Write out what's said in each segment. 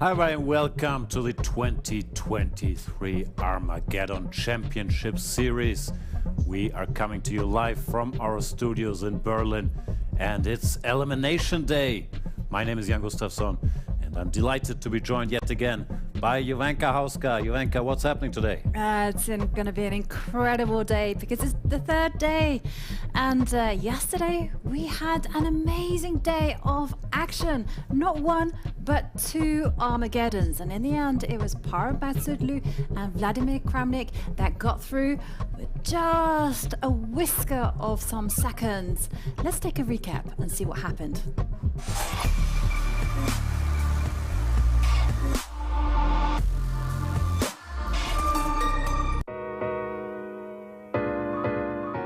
Hi everybody and welcome to the 2023 Armageddon Championship Series. We are coming to you live from our studios in Berlin and it's Elimination Day. My name is Gustafsson and I'm delighted to be joined yet again by Jovanka, Houska. Jovanka, what's happening today? It's going to be an incredible day because it's the third day. And yesterday we had an amazing day of action. Not one, but two Armageddons. And in the end, it was Parham Maghsoodloo and Vladimir Kramnik that got through with just a whisker of some seconds. Let's take a recap and see what happened.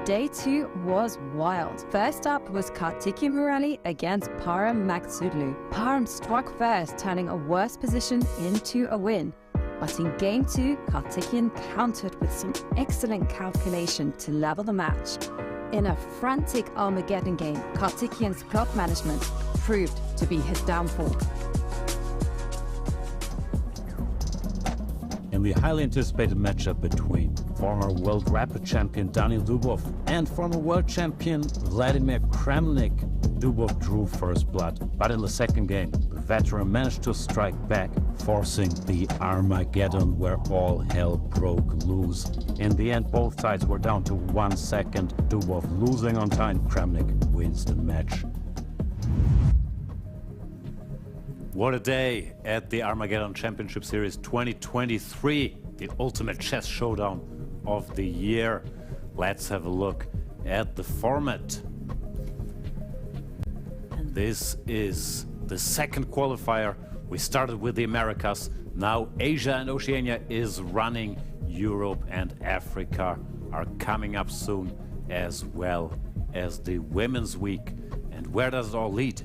Day 2 was wild. First up was Karthikeyan Murali against Parham Maghsoodloo. Parham struck first, turning a worse position into a win. But in Game 2, Karthikeyan countered with some excellent calculation to level the match. In a frantic Armageddon game, Karthikeyan's clock management proved to be his downfall. In the highly anticipated matchup between former world rapid champion Daniil Dubov and former world champion Vladimir Kramnik, Dubov drew first blood, but in the second game, the veteran managed to strike back, forcing the Armageddon where all hell broke loose. In the end, both sides were down to 1 second, Dubov losing on time, Kramnik wins the match. What a day at the Armageddon Championship Series 2023, the ultimate chess showdown of the year. Let's have a look at the format. And this is the second qualifier. We started with the Americas. Now Asia and Oceania is running. Europe and Africa are coming up soon, as well as the Women's Week. And where does it all lead?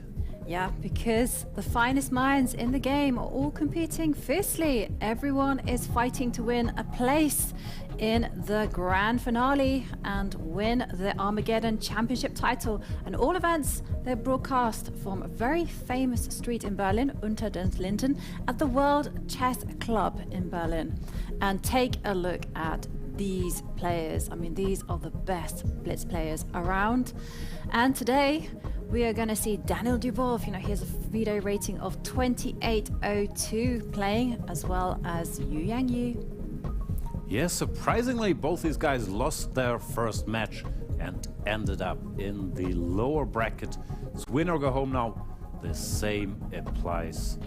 Yeah, because the finest minds in the game are all competing fiercely. Everyone is fighting to win a place in the grand finale and win the Armageddon Championship title. And all events, they're broadcast from a very famous street in Berlin, Unter den Linden, at the World Chess Club in Berlin. And take a look at these players. I mean, these are the best blitz players around. And today, we are going to see Daniil Dubov. You know, he has a video rating of 2802 playing, as well as Yangyi. Yes, surprisingly, both these guys lost their first match and ended up in the lower bracket. It's win or go home now. The same applies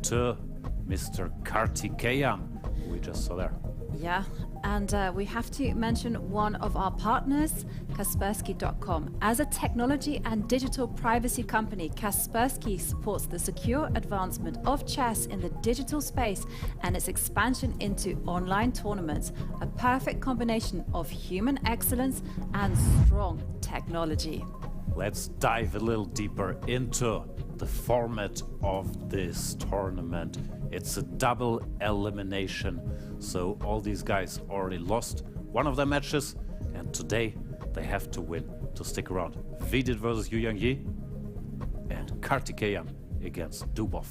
to Mr. Karthikeyan, who we just saw there. Yeah, and we have to mention one of our partners, Kaspersky.com. As a technology and digital privacy company, Kaspersky supports the secure advancement of chess in the digital space and its expansion into online tournaments, a perfect combination of human excellence and strong technology. Let's dive a little deeper into the format of this tournament. It's a double elimination, so all these guys already lost one of their matches, and today they have to win to stick around. Vidit versus Yangyi and Karthikeyan against Dubov.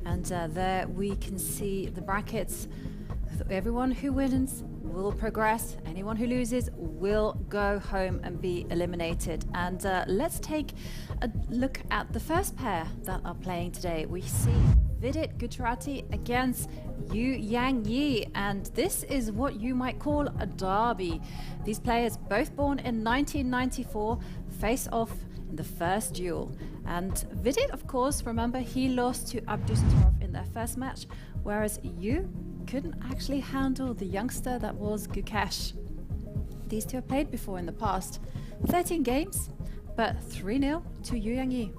And there we can see the brackets. Everyone who wins will progress. Anyone who loses will go home and be eliminated. And let's take a look at the first pair that are playing today. We see Vidit Gujrathi against Yangyi, and this is what you might call a derby. These players, both born in 1994, face off in the first duel. And Vidit, of course, remember, he lost to Abdusattorov in their first match, whereas Yu couldn't actually handle the youngster that was Gukesh. These two have played before in the past. 13 games, but 3-0 to Yangyi.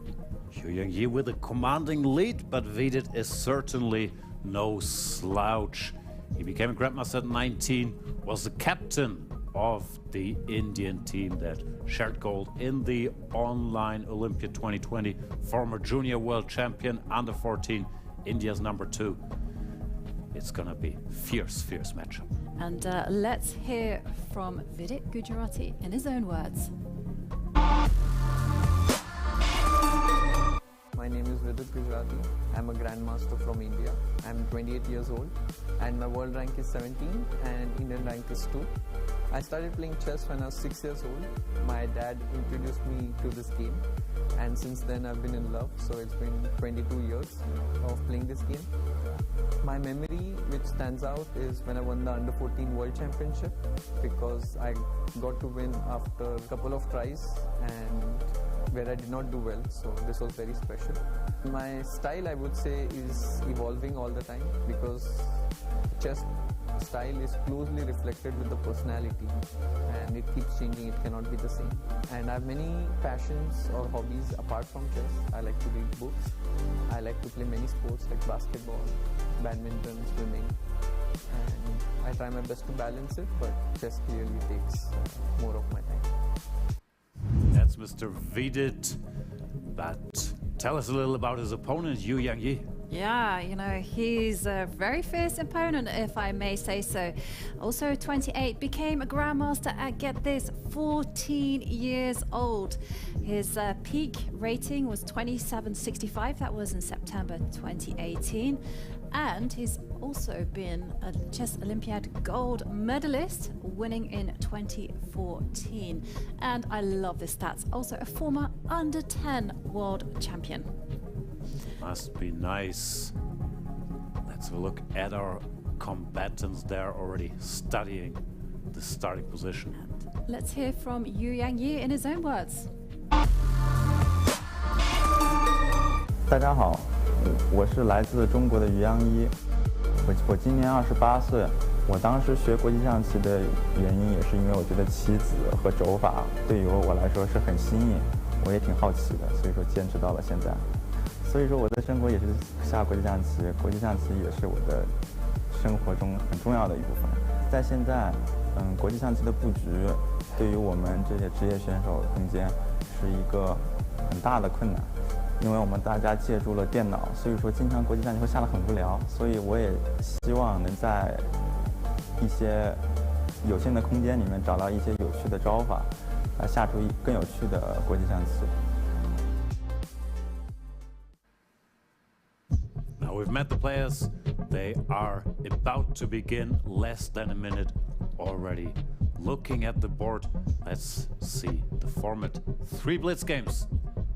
Yangyi with a commanding lead, but Vidit is certainly no slouch. He became a Grandmaster at 19, was the captain of the Indian team that shared gold in the online Olympia 2020, former junior world champion, under 14, India's #2. It's gonna be fierce matchup. And let's hear from Vidit Gujrathi in his own words. My name is Vidit Gujrathi I'm a grandmaster from India. I'm 28 years old and my world rank is 17 and Indian rank is 2. I started playing chess when I was 6 years old. My dad introduced me to this game and since then I've been in love, so it's been 22 years of playing this game. My memory which stands out is when I won the Under 14 World Championship because I got to win after a couple of tries and where I did not do well, so this was very special. My style, I would say, is evolving all the time because chess style is closely reflected with the personality and it keeps changing, it cannot be the same. And I have many passions or hobbies apart from chess. I like to read books, I like to play many sports like basketball, badminton, swimming, and I try my best to balance it, but chess clearly takes more of my time. That's Mr. Vidit, but tell us a little about his opponent, Yangyi. Yeah, you know, he's a very fierce opponent, if I may say so. Also 28, became a grandmaster at, get this, 14 years old. His peak rating was 2765, that was in September 2018. And he's also been a Chess Olympiad gold medalist, winning in 2014. And I love this stats, also a former under 10 world champion. Must be nice. Let's have a look at our combatants there already studying the starting position. And let's hear from Yangyi in his own words. 大家好，我是来自中国的Yangyi。我今年28岁。我当时学国际象棋的原因也是因为我觉得棋子和肘法对于我来说是很新颖，我也挺好奇的，所以说坚持到了现在。所以说我的生活也是下国际象棋，国际象棋也是我的生活中很重要的一部分。在现在，国际象棋的布局对于我们这些职业选手中间是一个很大的困难。 因为我们大家借助了电脑，所以说经常国际象棋会下得很无聊，所以我也希望能在一些有限的空间里面找到一些有趣的招法，来下出更有趣的国际象棋。 Now we've met the players. They are about to begin. Less than a minute already. Looking at the board, let's see the format. 3 blitz games.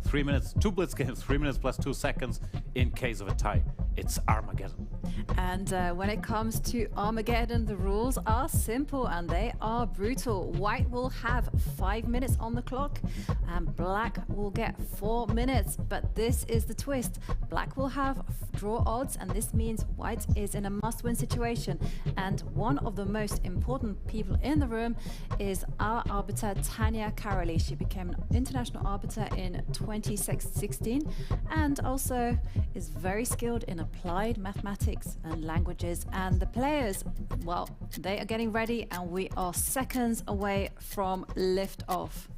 3 minutes, 2 blitz games, 3 minutes plus 2 seconds in case of a tie. It's Armageddon. And when it comes to Armageddon, the rules are simple and they are brutal. White will have 5 minutes on the clock and black will get 4 minutes. But this is the twist. Black will have draw odds and this means white is in a must-win situation. And one of the most important people in the room is our arbiter Tanya Karoli. She became an international arbiter in 2016 and also is very skilled in applied mathematics and languages. And the players, well, they are getting ready and we are seconds away from lift-off.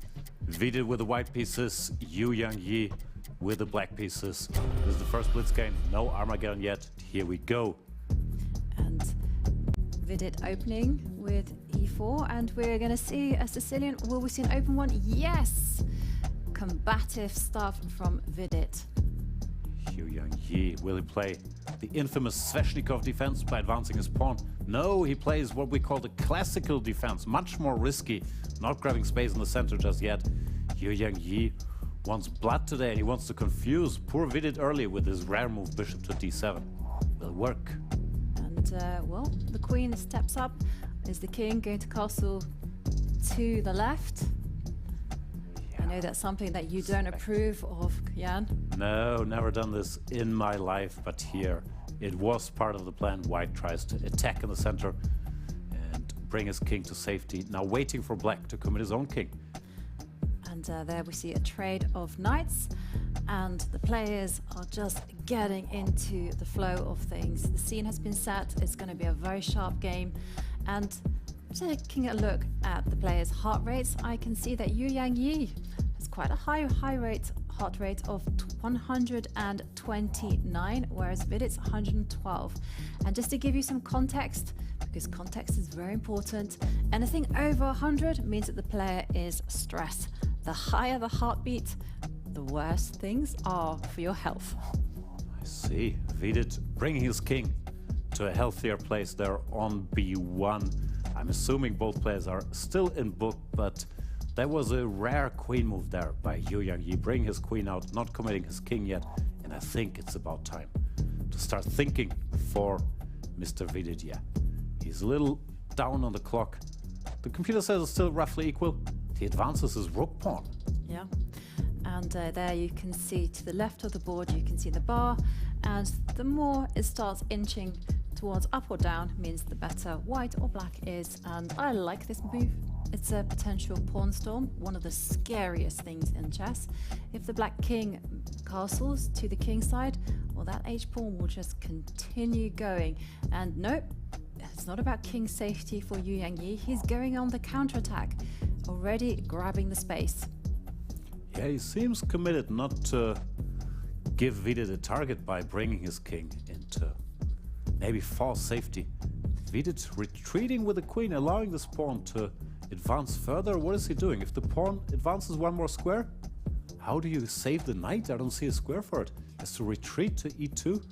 Vidit with the white pieces, Yangyi with the black pieces. This is the first blitz game, no Armageddon yet. Here we go. And Vidit opening with e4 and we're going to see a Sicilian. Will we see an open one? Yes! Combative stuff from Vidit. Yangyi, will he play the infamous Sveshnikov defense by advancing his pawn? No, he plays what we call the classical defense, much more risky, not grabbing space in the center just yet. Yangyi wants blood today and he wants to confuse poor Vidit early with his rare move bishop to d7. Will work. And well, the queen steps up. Is the king going to castle to the left? I know that's something that you don't approve of, Jan. No, never done this in my life, but here it was part of the plan. White tries to attack in the center and bring his king to safety. Now waiting for black to commit his own king. And there we see a trade of knights and the players are just getting into the flow of things. The scene has been set. It's going to be a very sharp game. And taking a look at the players' heart rates, I can see that Yangyi has quite a high heart rate of 129, whereas Vidit's 112. And just to give you some context, because context is very important, anything over 100 means that the player is stressed. The higher the heartbeat, the worse things are for your health. See, Vidit bringing his king to a healthier place there on b1. I'm assuming both players are still in book, but that was a rare queen move there by Yangyi, bringing his queen out, not committing his king yet, and I think it's about time to start thinking for Mr. Vidit. Yeah, he's a little down on the clock. The computer says it's still roughly equal. He advances his rook pawn. Yeah, and there you can see to the left of the board, you can see the bar, and the more it starts inching towards up or down means the better white or black is, and I like this move. It's a potential pawn storm, one of the scariest things in chess. If the black king castles to the king side, well, that h-pawn will just continue going. And nope, it's not about king safety for Yangyi. He's going on the counterattack, already grabbing the space. Yeah, he seems committed not to give Vidit a target by bringing his king into maybe false safety. Vidit retreating with the queen, allowing this pawn to advance further. What is he doing? If the pawn advances one more square, how do you save the knight? I don't see a square for it. Has to retreat to e2?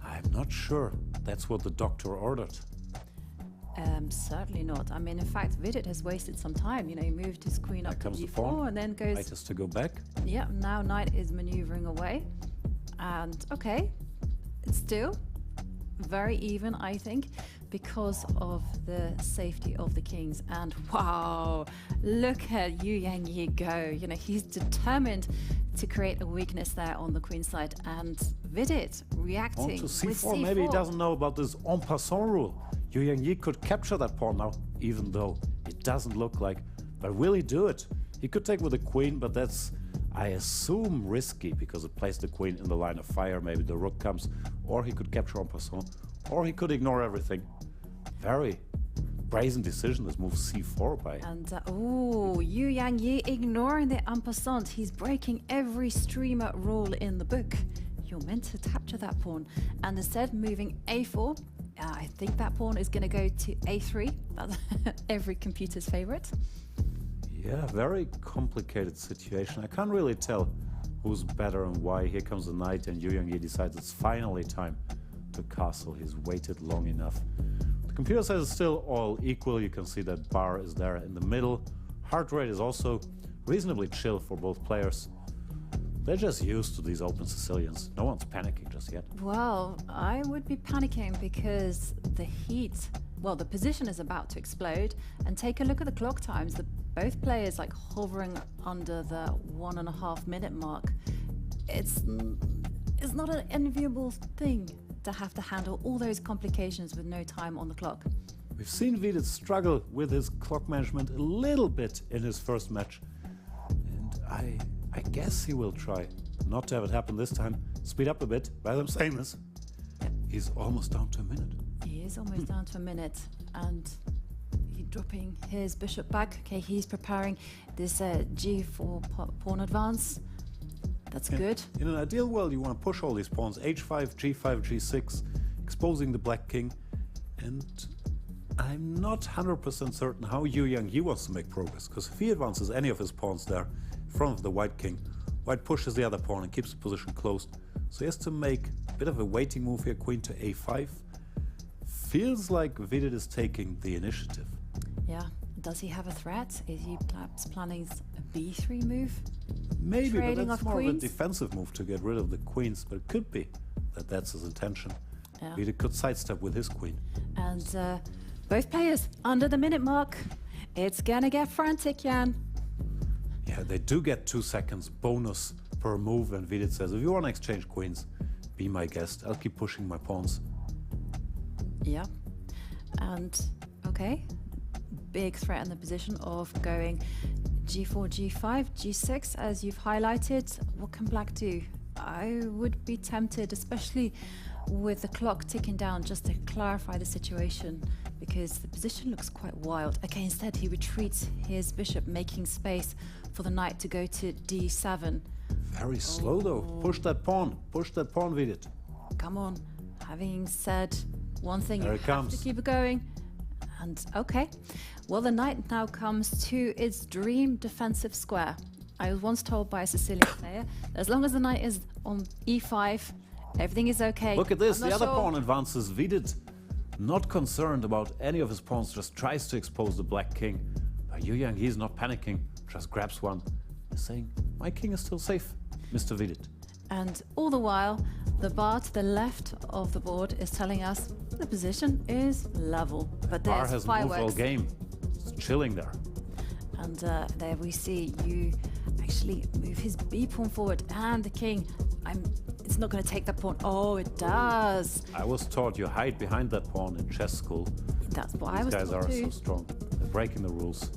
I'm not sure that's what the doctor ordered. Certainly not. I mean, in fact, Vidit has wasted some time. You know, he moved his queen up to e4 and then goes... Knight has to go back. Yeah, now knight is maneuvering away. And, okay, it's still very even, I think, because of the safety of the kings. And wow, look at Yangyi go. You know, he's determined to create a weakness there on the queen side. And Vidit reacting on to c4. with c4. Maybe he doesn't know about this en passant rule. Yangyi could capture that pawn now, even though it doesn't look like. But will he do it? He could take with the queen, but that's, I assume, risky because it places the queen in the line of fire. Maybe the rook comes, or he could capture en passant, or he could ignore everything. Very brazen decision, this move c4 by... And oh, Yangyi ignoring the en passant. He's breaking every streamer rule in the book. You're meant to capture that pawn. And instead moving a4, I think that pawn is going to go to a3. That's every computer's favorite. Yeah, very complicated situation. I can't really tell who's better and why. Here comes the knight and Yangyi decides it's finally time to castle. He's waited long enough. The computer says it's still all equal. You can see that bar is there in the middle. Heart rate is also reasonably chill for both players. They're just used to these open Sicilians. No one's panicking just yet. Well, I would be panicking because the heat, well, the position is about to explode. And take a look at the clock times. Both players like hovering under the 1.5 minute mark. It's not an enviable thing to have to handle all those complications with no time on the clock. We've seen Vidit struggle with his clock management a little bit in his first match. And I guess he will try not to have it happen this time. Speed up a bit. While I'm saying this, he's almost down to a minute. He is almost down to a minute, and he's dropping his bishop back. Okay, he's preparing this g4 pawn advance. That's good. In an ideal world, you want to push all these pawns, h5, g5, g6, exposing the black king. And I'm not 100% certain how Yangyi wants to make progress, because if he advances any of his pawns there, in front of the white king, white pushes the other pawn and keeps the position closed. So he has to make a bit of a waiting move here, queen to a5. Feels like Vidit is taking the initiative. Yeah. Does he have a threat? Is he perhaps planning a b3 move? Maybe, Trading but that's off more queens? of a defensive move to get rid of the queens. But it could be that that's his intention. Yeah. Vidit could sidestep with his queen. And both players under the minute mark. It's gonna get frantic, Jan. Yeah, they do get 2 seconds bonus per move, and Vidit says, if you want to exchange queens, be my guest. I'll keep pushing my pawns. Yeah. And, okay. Big threat in the position of going g4, g5, g6, as you've highlighted. What can black do? I would be tempted, especially with the clock ticking down, just to clarify the situation, because the position looks quite wild. Okay, instead he retreats his bishop, making space for the knight to go to d7. Very slow though. Push that pawn, Vidit. Come on. Having said one thing, There you it have comes. to keep it going. And okay, well, the knight now comes to its dream defensive square. I was once told by a Sicilian player, as long as the knight is on e5, Everything is okay. Look at this, I'm the not other sure. pawn advances. Vidit, not concerned about any of his pawns, just tries to expose the black king. But Yangyi is not panicking, just grabs one, saying, my king is still safe, Mr. Vidit. And all the while, the bar to the left of the board is telling us the position is level. But Bar there's has moved all fireworks. game. It's chilling there. And there we see you actually move his B pawn forward, and the king, it's not going to take that pawn. Oh, it does. I was taught you hide behind that pawn in chess school. That's what I These was guys taught are too. so strong. They're breaking the rules.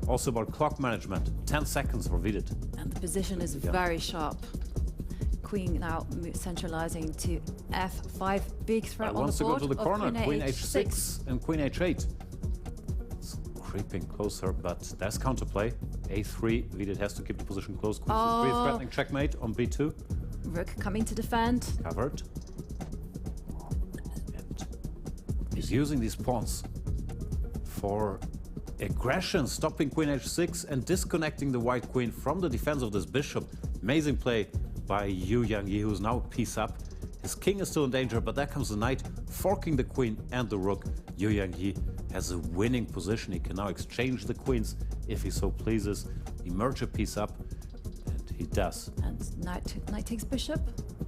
Also about clock management. 10 seconds for Vidit. And the position is Yeah. very sharp. Queen now centralizing to F5. Big threat on the Wants to go board. to the of corner. Queen H6. H6 and Queen H8. It's creeping closer, but there's counterplay. A3. Vidit has to keep the position close. Queen C3 threatening checkmate on B2. Rook coming to defend. Covered. And he's using these pawns for aggression, stopping Queen H6 and disconnecting the white queen from the defense of this bishop. Amazing play by Yangyi, who's now piece up. His king is still in danger, but there comes the knight, forking the queen and the rook. Yangyi has a winning position. He can now exchange the queens if he so pleases. Emerge a piece up, and he does. And knight takes bishop.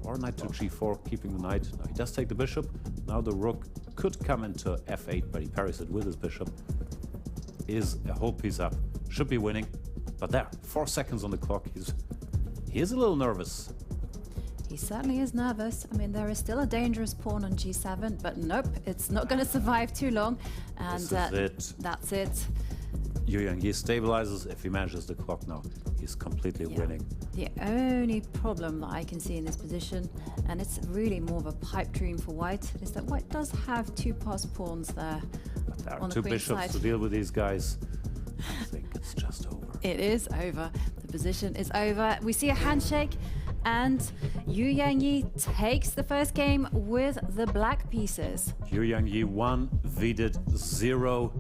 Or knight to g4, keeping the knight. Now he does take the bishop. Now the rook could come into f8, but he parries it with his bishop. Is a whole piece up. Should be winning. But there, 4 seconds on the clock. He is a little nervous. He certainly is nervous. I mean, there is still a dangerous pawn on g7, but nope, it's not going to survive too long. And This is it. That's it. Yangyi stabilizes. If he manages the clock now, he's completely Yeah. winning. The only problem that I can see in this position, and it's really more of a pipe dream for white, is that white does have 2 passed pawns there. But there are On the 2 queen bishops side. to deal with these guys. I think it's just over. It is over. The position is over. We see a handshake, and Yangyi takes the first game with the black pieces. Yangyi 1, Vidit 0.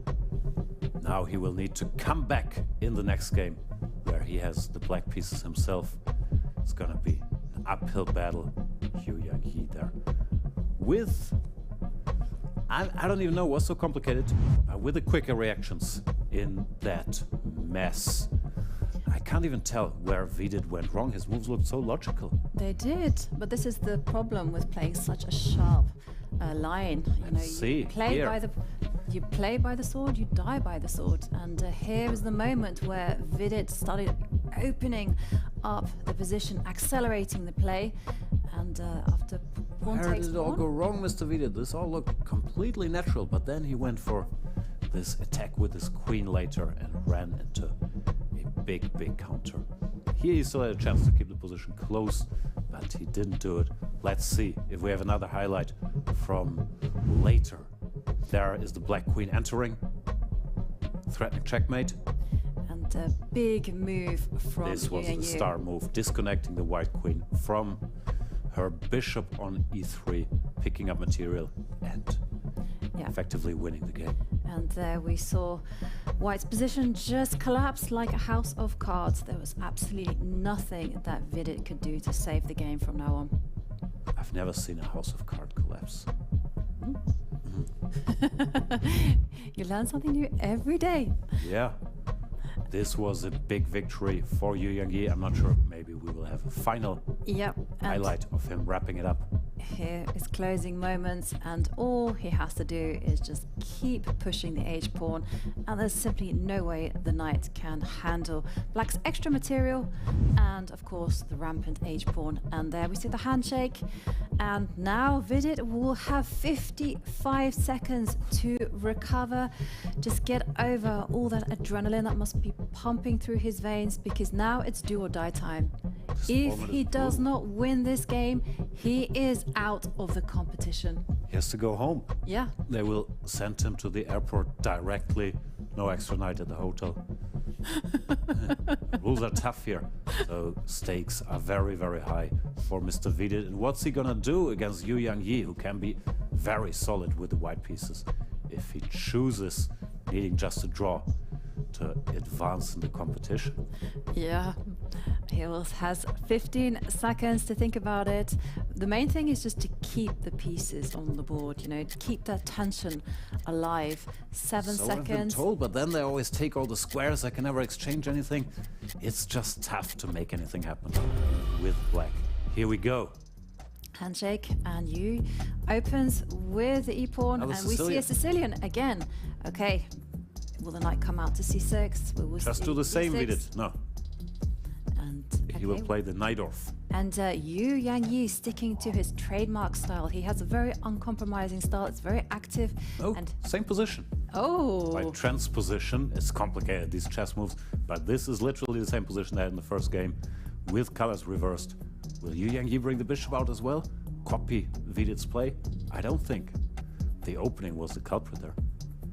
Now he will need to come back in the next game, where he has the black pieces himself. It's gonna be an uphill battle. Yangyi there. With, I don't even know what's so complicated, with the quicker reactions in that mess. I can't even tell where Vidit went wrong. His moves looked so logical. They did, but this is the problem with playing such a sharp line. You know, see, you play here. you play by the sword, you die by the sword. And here is the moment where Vidit started opening up the position, accelerating the play, and after pawn Where takes did it all pawn, go wrong, Mr. Vidit? This all looked completely natural, but then he went for this attack with his queen later and ran into a big counter. Here he still had a chance to keep the position close, but he didn't do it. Let's see if we have another highlight from later. There is the black queen entering, threatening checkmate. and a big move from This was the Yangyi. star move, disconnecting the white queen from her bishop on e3, picking up material and Yeah. effectively winning the game. And there we saw White's position just collapse like a house of cards. There was absolutely nothing that Vidit could do to save the game from now on. I've never seen a house of card collapse. You learn something new every day. Yeah. This was a big victory for Yangyi. I'm not sure, maybe we will have a final Yep. And highlight of him wrapping it up. here is closing moments, and all he has to do is just keep pushing the H pawn, and there's simply no way the knight can handle Black's extra material and of course the rampant H pawn. And there we see the handshake, and now Vidit will have 55 seconds to recover, just get over all that adrenaline that must be pumping through his veins, because now it's do or die time. If format he is does brutal. not win this game, he is out of the competition. He has to go home. Yeah. They will send him to the airport directly. No extra night at the hotel. Rules are tough here. So stakes are very, very high for Mr. Vidit. And what's he gonna do against Yangyi, who can be very solid with the white pieces if he chooses needing just a draw to advance in the competition? Yeah. He has 15 seconds to think about it. The main thing is just to keep the pieces on the board, you know, to keep that tension alive. 7 So I've been seconds. told, but then they always take all the squares. I can never exchange anything. It's just tough to make anything happen with black. Here we go. Handshake, and you opens with the e-pawn, Another and we see a Sicilian again. Okay, will the knight come out to c6? Will we Just see do the same, e6? Vidit. No, And he will play the knight off. And Yangyi sticking to his trademark style. He has a very uncompromising style. It's very active. Oh, And same position. By oh, transposition, it's complicated, these chess moves, but this is literally the same position they had in the first game, with colors reversed. Will Yangyi bring the bishop out as well? Copy Vidit's play? I don't think. The opening was the culprit there.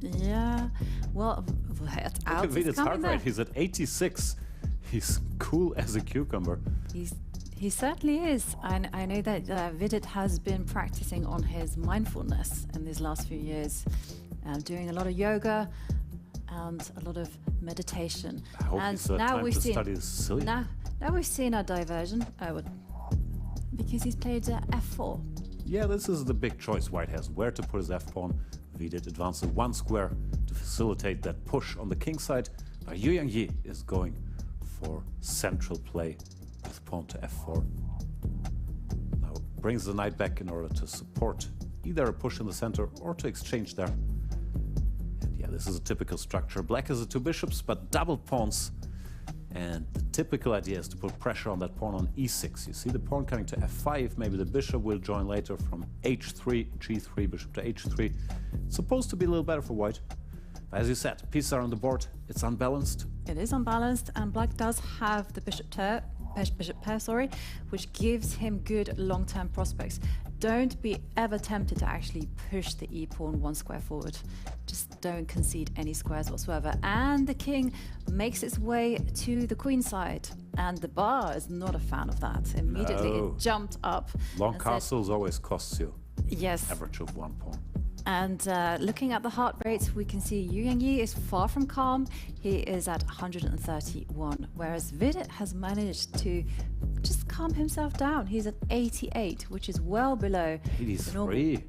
yeah. Well, Look out at is Vidit's coming heart there. rate, he's at 86. He's cool as a cucumber. He certainly is. I know that Vidit has been practicing on his mindfulness in these last few years, doing a lot of yoga and a lot of meditation. I hope and he's time we've to seen study the Sicilian. now we've seen a diversion. Because he's played f4. Yeah, this is the big choice White has, where to put his f-pawn. Vidit advances one square to facilitate that push on the king side. But Yangyi is going for central play with pawn to f4. Now brings the knight back in order to support either a push in the center or to exchange there. And yeah, this is a typical structure. Black has the two bishops, but double pawns. And the typical idea is to put pressure on that pawn on e6. You see the pawn coming to f5. Maybe the bishop will join later from h3, g3, bishop to h3. It's supposed to be a little better for white. But as you said, pieces are on the board. It's unbalanced. It is unbalanced, and black does have the bishop pair, which gives him good long-term prospects. Don't be ever tempted to actually push the e-pawn one square forward. Just don't concede any squares whatsoever. And the king makes its way to the queen side, and the bar is not a fan of that. Immediately No. it jumped up. Long and said, castles always costs you yes. average of one pawn. And looking at the heart rates, we can see Yangyi is far from calm. He is at 131, whereas Vidit has managed to just calm himself down. He's at 88, which is well below the normal. 83.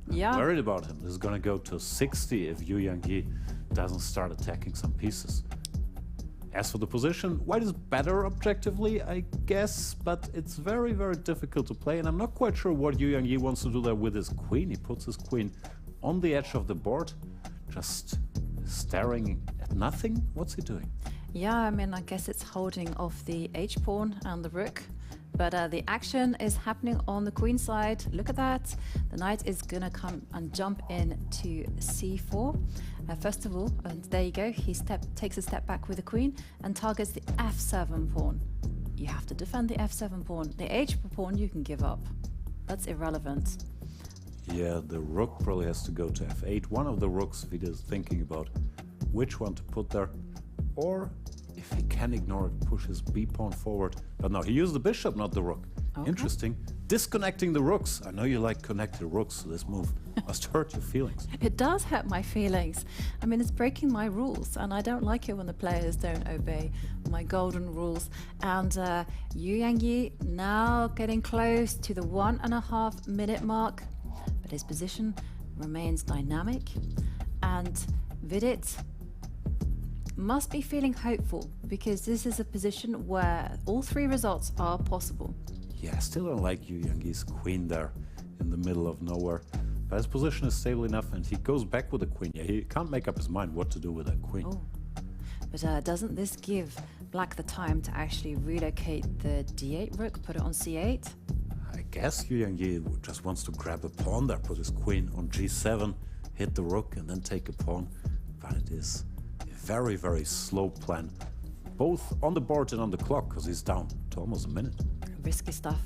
Yeah. I'm worried about him. This is going to go to 60 if Yangyi doesn't start attacking some pieces. As for the position, white is better objectively, I guess, but it's very, very difficult to play, and I'm not quite sure what Yangyi wants to do there with his queen. He puts his queen on the edge of the board, just staring at nothing. What's he doing? Yeah, I mean, I guess it's holding off the h-pawn and the rook. But the action is happening on the queen side. Look at that. The knight is going to come and jump in to c4. First of all, and there you go, he takes a step back with the queen and targets the f7 pawn. You have to defend the f7 pawn. The h pawn you can give up. That's irrelevant. Yeah, the rook probably has to go to f8. One of the rooks, if he is thinking about which one to put there. Or if he can ignore it, push his b-pawn forward. But no, he used the bishop, not the rook. Okay. Interesting. Disconnecting the rooks. I know you like connected rooks, so this move must hurt your feelings. It does hurt my feelings. I mean, it's breaking my rules, and I don't like it when the players don't obey my golden rules. And Yangyi now getting close to the 1.5 minute mark, but his position remains dynamic. And Vidit must be feeling hopeful, because this is a position where all three results are possible. Yeah, I still don't like Yangyi's queen there in the middle of nowhere. But his position is stable enough, and he goes back with the queen. Yeah, he can't make up his mind what to do with that queen. Oh. But doesn't this give black the time to actually relocate the d8 rook, put it on c8? I guess Yangyi just wants to grab a pawn there, put his queen on g7, hit the rook, and then take a pawn. But it is a very, very slow plan, both on the board and on the clock, because he's down to almost a minute. Risky stuff.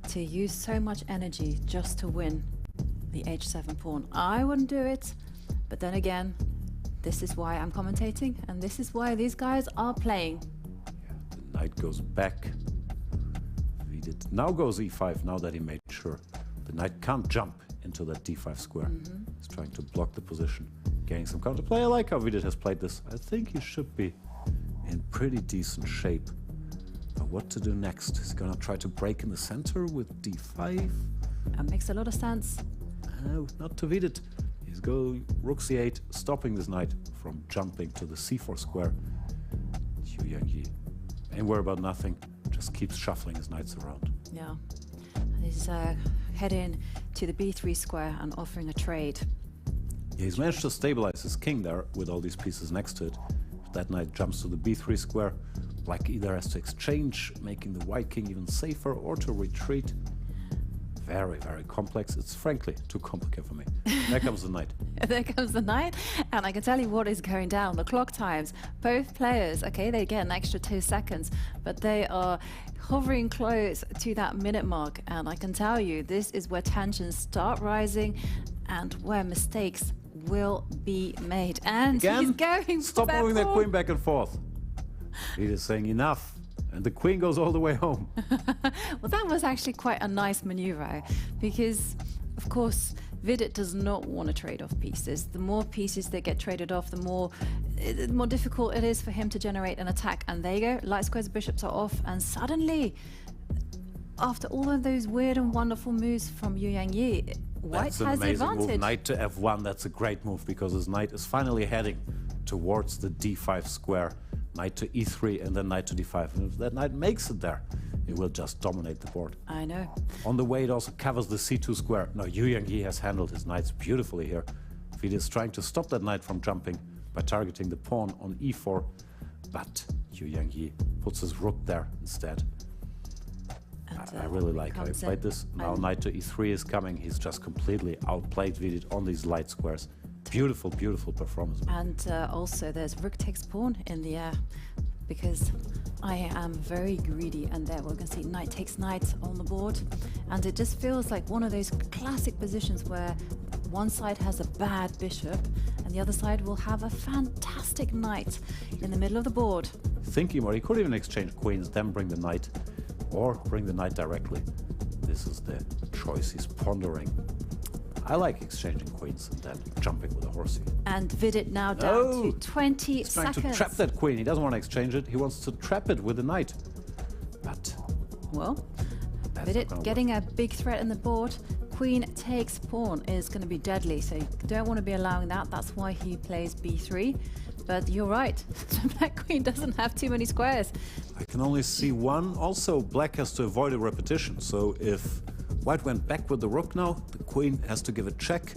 To use so much energy just to win the h7 pawn. I wouldn't do it, but then again, this is why I'm commentating, and this is why these guys are playing. Yeah, the knight goes back. Vidit now goes e5, now that he made sure the knight can't jump into that d5 square. He's trying to block the position, getting some counterplay. I like how Vidit has played this. I think he should be in pretty decent shape But what to do next? He's gonna try to break in the center with d5. That makes a lot of sense. No, not to Vidit. He's going rook c8, stopping this knight from jumping to the c4 square. Yangyi ain't worried about nothing, just keeps shuffling his knights around. Yeah. He's heading to the b3 square and offering a trade. Yeah, he's managed to stabilize his king there with all these pieces next to it. If that knight jumps to the b3 square, black either has to exchange, making the white king even safer, or to retreat. Very, very complex. It's frankly too complicated for me. There comes the knight. There comes the knight, and I can tell you what is going down. The clock times. Both players, okay, they get an extra 2 seconds, but they are hovering close to that minute mark. And I can tell you, this is where tensions start rising and where mistakes will be made. And Again, he's going stop for moving that pawn. queen back and forth. He is saying enough, and the queen goes all the way home. Well, that was actually quite a nice maneuver because, of course, Vidit does not want to trade off pieces. The more pieces that get traded off, the more difficult it is for him to generate an attack. And there you go, light squares bishops are off, and suddenly, after all of those weird and wonderful moves from Yangyi, White That's an has the amazing advantage. move. Knight to f1, that's a great move because his knight is finally heading towards the d5 square. Knight to e3 and then knight to d5. And if that knight makes it there, it will just dominate the board. I know. On the way, it also covers the c2 square. Now, Yangyi has handled his knights beautifully here. Vidit is trying to stop that knight from jumping by targeting the pawn on e4, but Yangyi puts his rook there instead. And, I really like how he comes played in. this. Now knight to e3 is coming. He's just completely outplayed Vidit on these light squares. Beautiful, beautiful performance. And also there's rook takes pawn in the air because I am very greedy, and there we're going to see knight takes knight on the board, and it just feels like one of those classic positions where one side has a bad bishop and the other side will have a fantastic knight in the middle of the board. Thinking about it, he could even exchange queens, then bring the knight, or bring the knight directly. This is the choice he's pondering. I like exchanging queens and then jumping with a horsey. And Vidit now down to 20 He's trying seconds. to trap that queen. He doesn't want to exchange it. He wants to trap it with the knight. But Well, that's not Vidit gonna getting a big threat in the board. Queen takes pawn is going to be deadly, so you don't want to be allowing that. That's why he plays b3. But you're right, black queen doesn't have too many squares. I can only see one. Also, black has to avoid a repetition. So if white went back with the rook now, the queen has to give a check.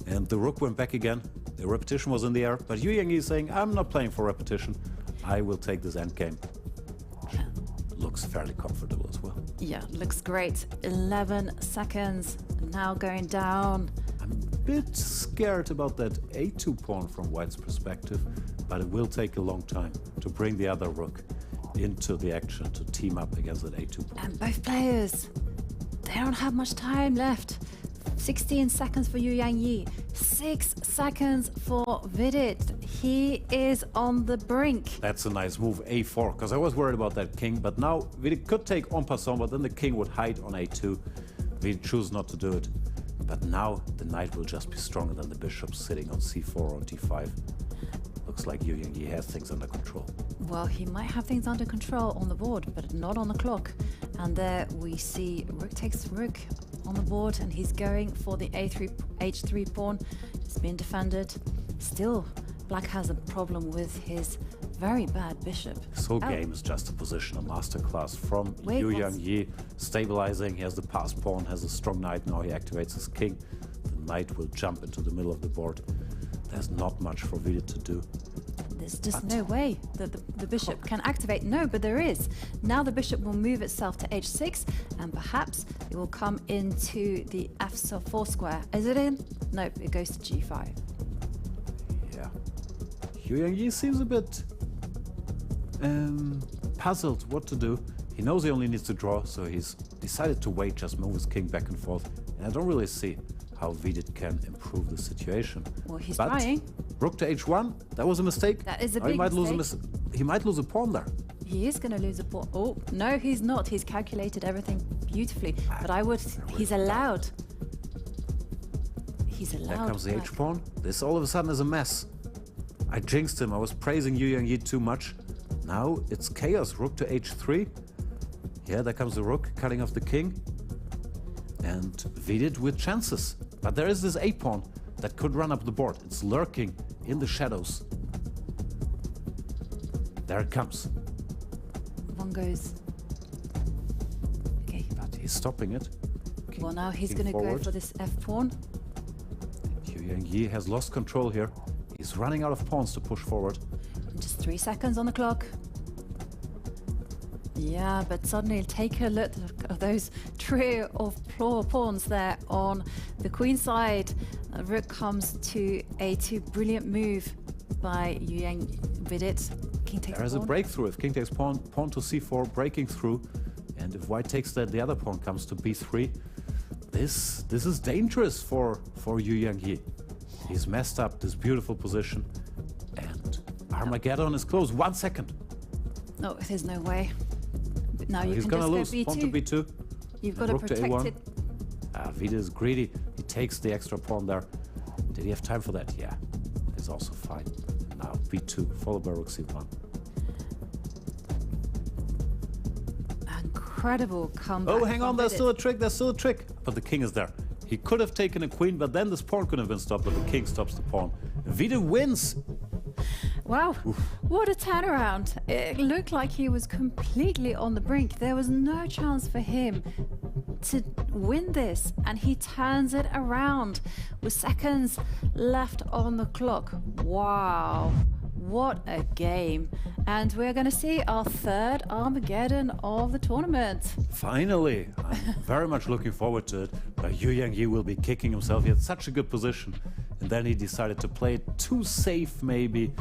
And the rook went back again. The repetition was in the air. But Yangyi is saying, I'm not playing for repetition. I will take this endgame. Looks fairly comfortable as well. Yeah, looks great. 11 seconds, now going down. I'm a bit scared about that a2 pawn from white's perspective, but it will take a long time to bring the other rook into the action to team up against that a2 pawn. And both players, they don't have much time left. 16 seconds for Yangyi, 6 seconds for Vidit. He is on the brink. That's a nice move, a4, because I was worried about that king, but now Vidit could take en passant, but then the king would hide on a2. Vidit chooses not to do it. But now the knight will just be stronger than the bishop sitting on c4 or d5. Looks like Yangyi has things under control. Well, he might have things under control on the board, but not on the clock. And there we see rook takes rook on the board, and he's going for the h3 pawn. It's been defended. Still, black has a problem with his very bad bishop. This whole game is just a positional masterclass from Wait, Yangyi, stabilizing. He has the passed pawn, has a strong knight. Now he activates his king. The knight will jump into the middle of the board. There's not much for Vidit to do. There's just no way that the bishop can activate. No, but there is. Now the bishop will move itself to h6, and perhaps it will come into the f4 square. Is it in? Nope, it goes to g5. Yeah. Yangyi seems a bit puzzled what to do. He knows he only needs to draw, so he's decided to wait, just move his king back and forth. And I don't really see how Vidit can improve the situation. Well, he's But trying. rook to h1, that was a mistake. That is a Now he big might mistake. he might lose a pawn there. He is going to lose a pawn. Oh, no, he's not. He's calculated everything beautifully. But I would... He's allowed. He's allowed. There comes the black. h-pawn. This all of a sudden is a mess. I jinxed him. I was praising Yangyi too much. Now it's chaos. Rook to h3. Yeah, there comes the rook, cutting off the king. And Vidit with chances. But there is this a-pawn that could run up the board. It's lurking in the shadows. There it comes. One goes. Okay. But he's stopping it. Well, now he's going to go for this f-pawn. Yangyi has lost control here. He's running out of pawns to push forward. Just 3 seconds on the clock. Yeah, but suddenly take a look at those trio of pawns there on the queen side. Rook comes to a2. Brilliant move by Vidit. King takes There is a breakthrough. If king takes pawn to c4, breaking through. And if white takes that, the other pawn comes to b3. This is dangerous for Yangyi. He's messed up this beautiful position. And Armageddon is close. 1 second. No, there's no way. Now you He's can gonna just lose. go b2. Pawn to b2. You've got to rook to protect a1. it. Vidit is greedy. He takes the extra pawn there. Did he have time for that? Yeah, it's also fine. Now b2, followed by rook c1. Incredible comeback. Oh, hang on, there's Vidit. still a trick, there's still a trick. But the king is there. He could have taken a queen, but then this pawn could have been stopped, but the king stops the pawn. Vidit wins. Wow, what a turnaround. It looked like he was completely on the brink. There was no chance for him to win this, and he turns it around with seconds left on the clock. Wow, what a game. And we're going to see our third Armageddon of the tournament. Finally, I'm very much looking forward to it. But Yangyi will be kicking himself. He had such a good position. And then he decided to play it too safe, maybe,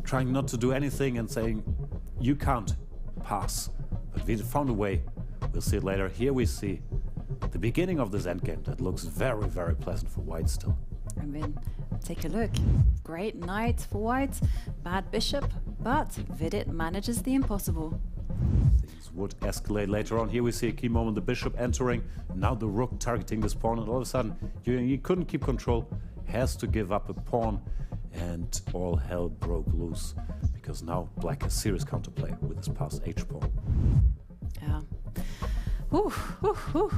trying not to do anything and saying, you can't pass. But Vidit found a way. We'll see it later. Here we see the beginning of this endgame that looks very, very pleasant for white still. I mean, take a look. Great knight for white, bad bishop, but Vidit manages the impossible. Things would escalate later on. Here we see a key moment, the bishop entering, now the rook targeting this pawn, and all of a sudden Yangyi couldn't keep control, has to give up a pawn, and all hell broke loose, because now black has serious counterplay with his passed h-pawn. Yeah. Whew, whew, whew.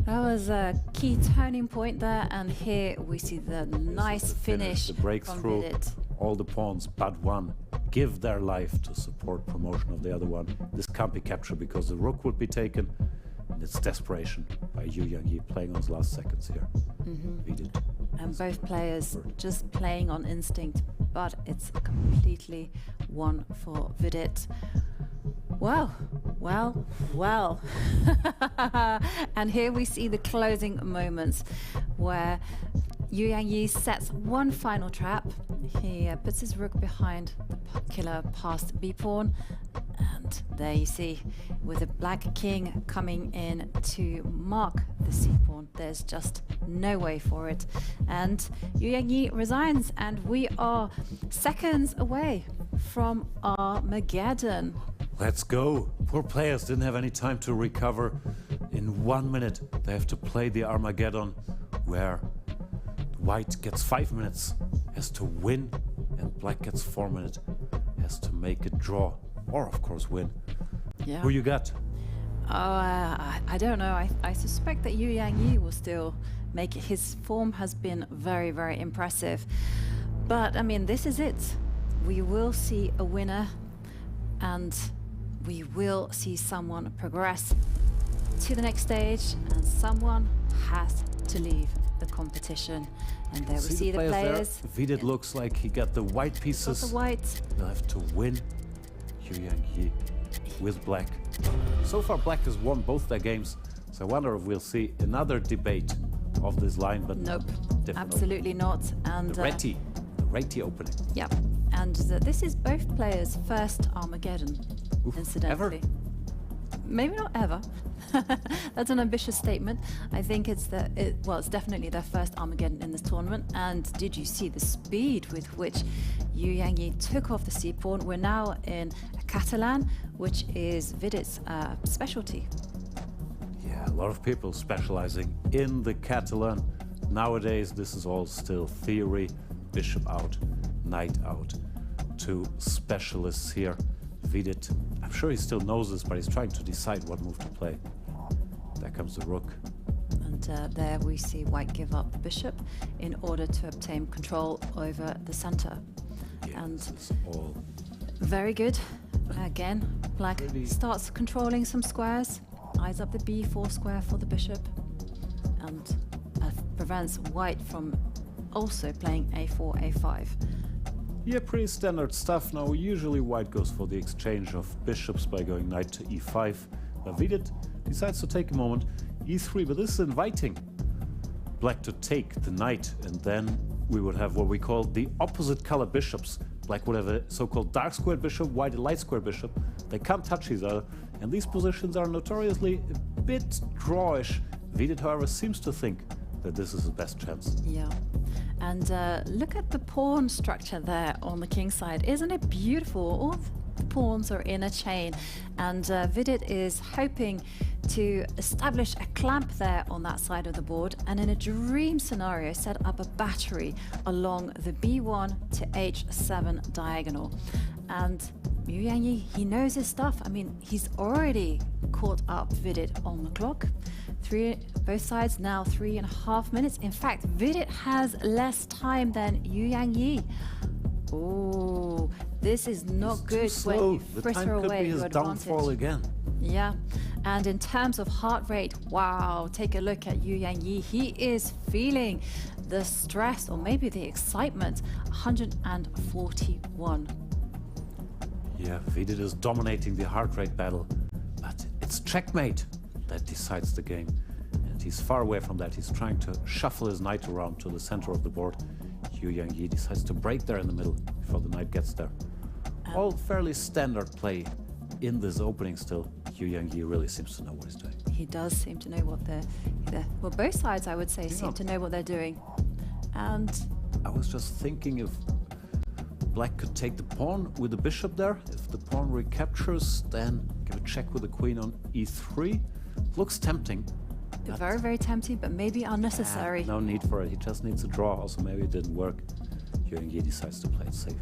That was a key turning point there, and here we see the nice finish, the breakthrough. From Vidit. All the pawns but one give their life to support promotion of the other one. This can't be captured because the rook would be taken, and it's desperation by Yangyi playing on his last seconds here. Vidit. And both players just playing on instinct, but it's completely one for Vidit. Well, well, well. And here we see the closing moments where Yangyi sets one final trap. He puts his rook behind the killer passed b-pawn. And there you see, with the black king coming in to mark the c-pawn, there's just no way for it. And Yangyi resigns, and we are seconds away from Armageddon. Let's go. Poor players didn't have any time to recover. In 1 minute, they have to play the Armageddon, where white gets 5 minutes, has to win, and black gets 4 minutes, has to make a draw, or of course win. Yeah. Who you got? I don't know. I suspect that Yangyi will still make it. His form has been very, very impressive. But, I mean, this is it. We will see a winner, and we will see someone progress to the next stage, and someone has to leave the competition. And there we see the players. Vidit looks like he got the white pieces. Got the white. He'll have to win. Yangyi with black. So far, black has won both their games. So I wonder if we'll see another debate of this line, but nope, different absolutely not. And the Reti opening. Yeah, and this is both players' first Armageddon. Oof, incidentally. Ever? Maybe not ever. That's an ambitious statement. I think it's definitely their first Armageddon in this tournament. And did you see the speed with which Yangyi took off the c-pawn? We're now in Catalan, which is Vidit's specialty. Yeah, a lot of people specializing in the Catalan. Nowadays, this is all still theory. Bishop out, knight out. Two specialists here. Vidit, I'm sure he still knows this, but he's trying to decide what move to play. There comes the rook. And there we see white give up the bishop in order to obtain control over the center. Yeah, And this is all very good. Again, black starts controlling some squares, eyes up the b4 square for the bishop, and prevents white from also playing a4, a5. yeah, pretty standard stuff. Now, usually white goes for the exchange of bishops by going knight to e5. But Vidit decides to take a moment, e3, but this is inviting black to take the knight, and then we would have what we call the opposite color bishops. Black would have a so-called dark squared bishop, white a light squared bishop. They can't touch each other, and these positions are notoriously a bit drawish. Vidit, however, seems to think that this is the best chance. Yeah. And look at the pawn structure there on the king side. Isn't it beautiful? All the pawns are in a chain, and Vidit is hoping to establish a clamp there on that side of the board, and in a dream scenario set up a battery along the b1 to h7 diagonal. And Yangyi, he knows his stuff. I mean, he's already caught up Vidit on the clock. Both sides now 3.5 minutes. In fact, Vidit has less time than Yangyi. Oh, this is not good when you fritter away your downfall advantage. again. Yeah, and in terms of heart rate, wow, take a look at Yangyi. He is feeling the stress, or maybe the excitement. 141. Yeah, Vidit is dominating the heart rate battle, but it's checkmate that decides the game. And he's far away from that. He's trying to shuffle his knight around to the center of the board. Yangyi decides to break there in the middle before the knight gets there. All fairly standard play in this opening still. Yangyi really seems to know what he's doing. He does seem to know what they're well, both sides, I would say, seem to know what they're doing. And I was just thinking if black could take the pawn with the bishop there. If the pawn recaptures, then give a check with the queen on e3. Looks tempting. very, very tempting, but maybe unnecessary. No need for it. He just needs a draw. Also, maybe it didn't work. Yangyi decides to play it safe.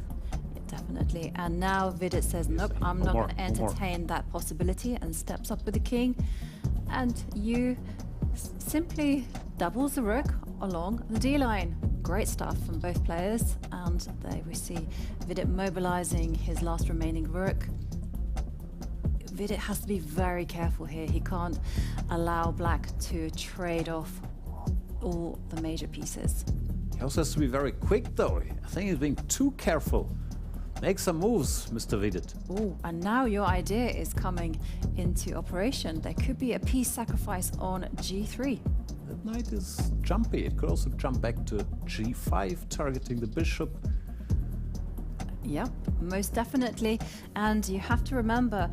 Definitely. And now Vidit says, nope, I'm not going to entertain that possibility, and steps up with the king. And you simply doubles the rook along the d-line. Great stuff from both players. And there we see Vidit mobilizing his last remaining rook. Vidit has to be very careful here. He can't allow black to trade off all the major pieces. He also has to be very quick, though. I think he's being too careful. Make some moves, Mr. Vidit. Oh, and now your idea is coming into operation. There could be a piece sacrifice on g3. That knight is jumpy. It could also jump back to g5, targeting the bishop. Yep, most definitely. And you have to remember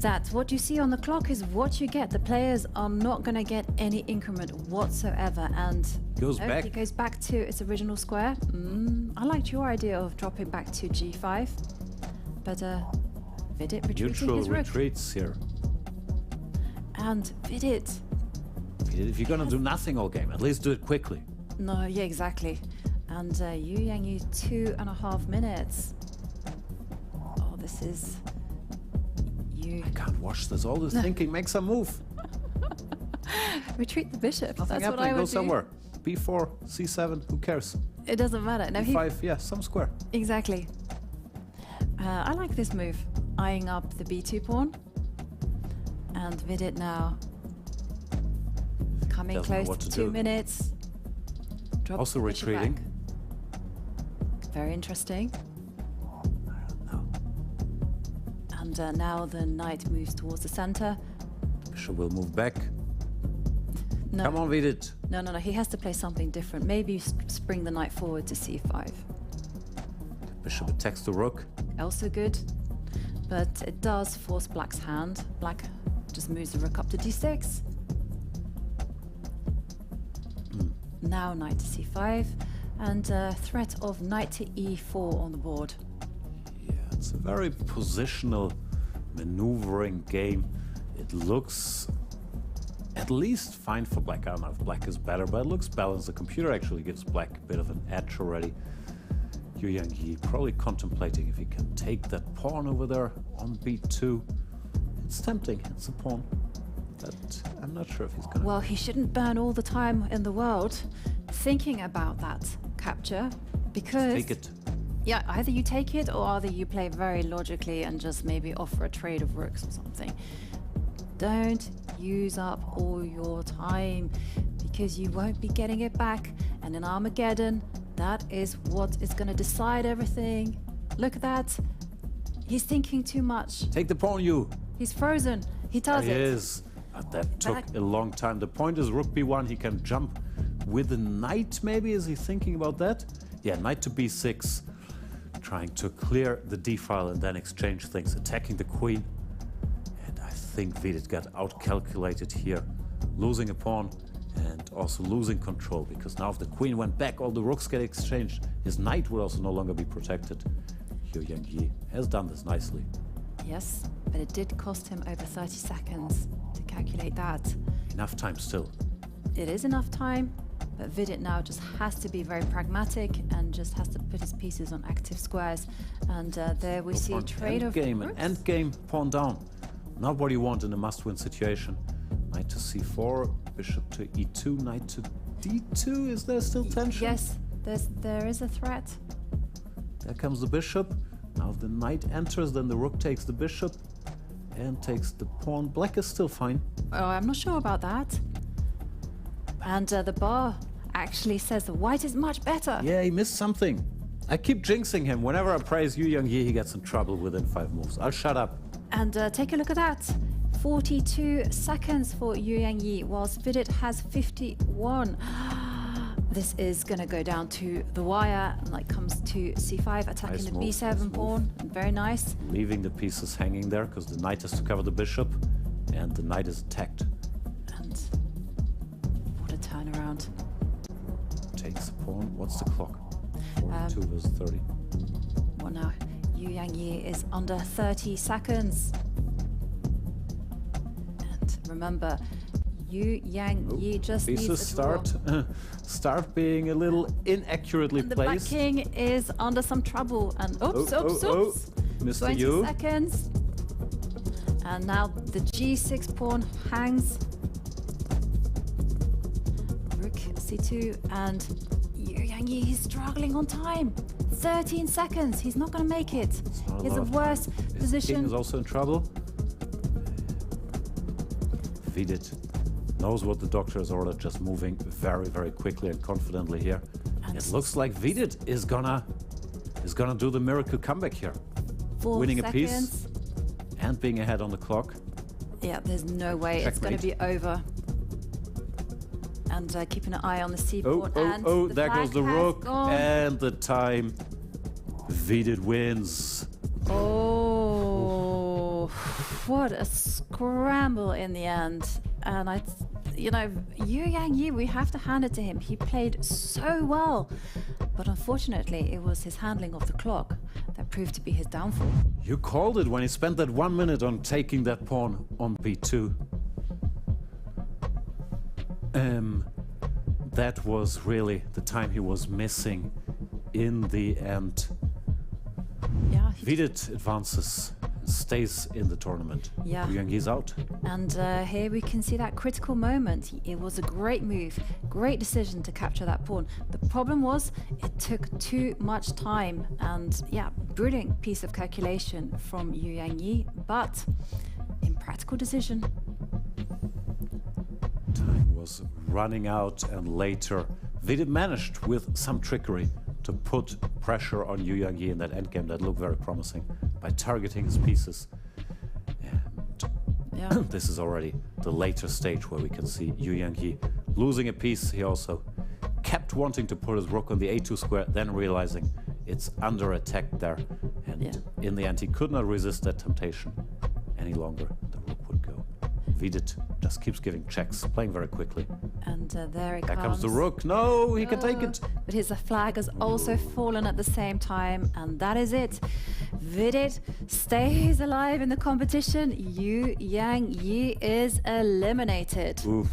that what you see on the clock is what you get. The players are not going to get any increment whatsoever. And he goes back to its original square. I liked your idea of dropping back to g5, but Vidit retreating his rook. Neutral retreats here. And Vidit, if you're going to do nothing all game, at least do it quickly. No, yeah, exactly. And Yangyi 2.5 minutes. Oh, this is you. I can't watch this. All this thinking. Make some move. Retreat the bishop. Nothing That's what happening. I would Go somewhere. B4, C7. Who cares? It doesn't matter. No, B5. Yeah, some square. Exactly. I like this move. Eyeing up the b2 pawn. And Vidit now coming close to 2 minutes. Drop Also retreating. Back. Very interesting. I don't know. And now the knight moves towards the center. Bishop will move back. No. Come on, Vidit. No. He has to play something different. Maybe spring the knight forward to c5. Bishop attacks the rook. Also good. But it does force black's hand. Black just moves the rook up to d6. Now knight to c5. And threat of knight to e4 on the board. Yeah, it's a very positional, maneuvering game. It looks at least fine for black. I don't know if black is better, but it looks balanced. The computer actually gives black a bit of an edge already. Yangyi probably contemplating if he can take that pawn over there on b2. It's tempting, it's a pawn, but I'm not sure if he's gonna... Well, he shouldn't burn all the time in the world thinking about that capture, because... Take it. Yeah, either you take it or either you play very logically and just maybe offer a trade of rooks or something. Don't use up all your time, because you won't be getting it back, and in Armageddon, that is what is going to decide everything. Look at that. He's thinking too much. Take the pawn, you. He's frozen. He does There it. he is. That took a long time. The point is rook b1. He can jump with the knight, maybe. Is he thinking about that? Yeah, knight to b6. Trying to clear the d-file and then exchange things. Attacking the queen. And I think Vidit got outcalculated here. Losing a pawn and also losing control, because now if the queen went back, all the rooks get exchanged. His knight would also no longer be protected. Here Yangyi has done this nicely. Yes, but it did cost him over 30 seconds to calculate that. Enough time still. It is enough time, but Vidit now just has to be very pragmatic and just has to put his pieces on active squares. And there we see a trade of endgame, an rooks. endgame pawn down. Not what you want in a must-win situation. Knight to c4, bishop to e2, knight to d2. Is there still tension? Yes, there is a threat. There comes the bishop. Now if the knight enters, then the rook takes the bishop and takes the pawn. Black is still fine. Oh, I'm not sure about that. And the bar actually says the white is much better. Yeah, he missed something. I keep jinxing him. Whenever I praise Yangyi, he gets in trouble within 5 moves. I'll shut up. And take a look at that. 42 seconds for Yangyi, whilst Vidit has 51. This is going to go down to the wire, and like comes to c5, attacking Nice the move, b7 nice pawn. Very nice. Leaving the pieces hanging there, because the knight has to cover the bishop, and the knight is attacked. And what a turnaround. Takes the pawn. What's the clock? 42 versus 30. Well, now Yangyi is under 30 seconds. And remember, Yangyi just needs Pieces a draw. start being a little inaccurately And the Black placed. King is under some trouble. And oops. Mr. 20 Yu. seconds. And now the g6 pawn hangs. Rook c2, and Yangyi is struggling on time. 13 seconds. He's not going to make it. Not He has a lot of worse time. His position. king is also in trouble. Vidit knows what the doctor has ordered, just moving very, very quickly and confidently here. And It looks like Vidit is gonna do the miracle comeback here. 4 winning seconds. a piece and being ahead on the clock. Yeah, there's no way it's going to be over. And keeping an eye on the c pawn. And the there goes flag the has rook gone. and the time. Vidit wins. Oh, what a scramble in the end. And Yangyi, we have to hand it to him. He played so well. But unfortunately, it was his handling of the clock that proved to be his downfall. You called it when he spent that 1 minute on taking that pawn on b2. That was really the time he was missing in the end. Yeah, Vidit advances, stays in the tournament. Yeah. Yangyi's out. and here we can see that critical moment. It was a great move, great decision to capture that pawn. The problem was it took too much time, and yeah, brilliant piece of calculation from Yangyi, but impractical decision. Time was running out, and later Vidit managed with some trickery to put pressure on Yangyi in that endgame that looked very promising by targeting his pieces. And Yeah. this is already the later stage where we can see Yangyi losing a piece. He also kept wanting to put his rook on the a2 square, then realizing it's under attack there. And in the end, he could not resist that temptation any longer. The rook would go. Vidit just keeps giving checks, playing very quickly. And there it There comes. comes the rook. No, he can take it. But his flag has also fallen at the same time, and that is it. Vidit stays alive in the competition. Yangyi is eliminated. Oof,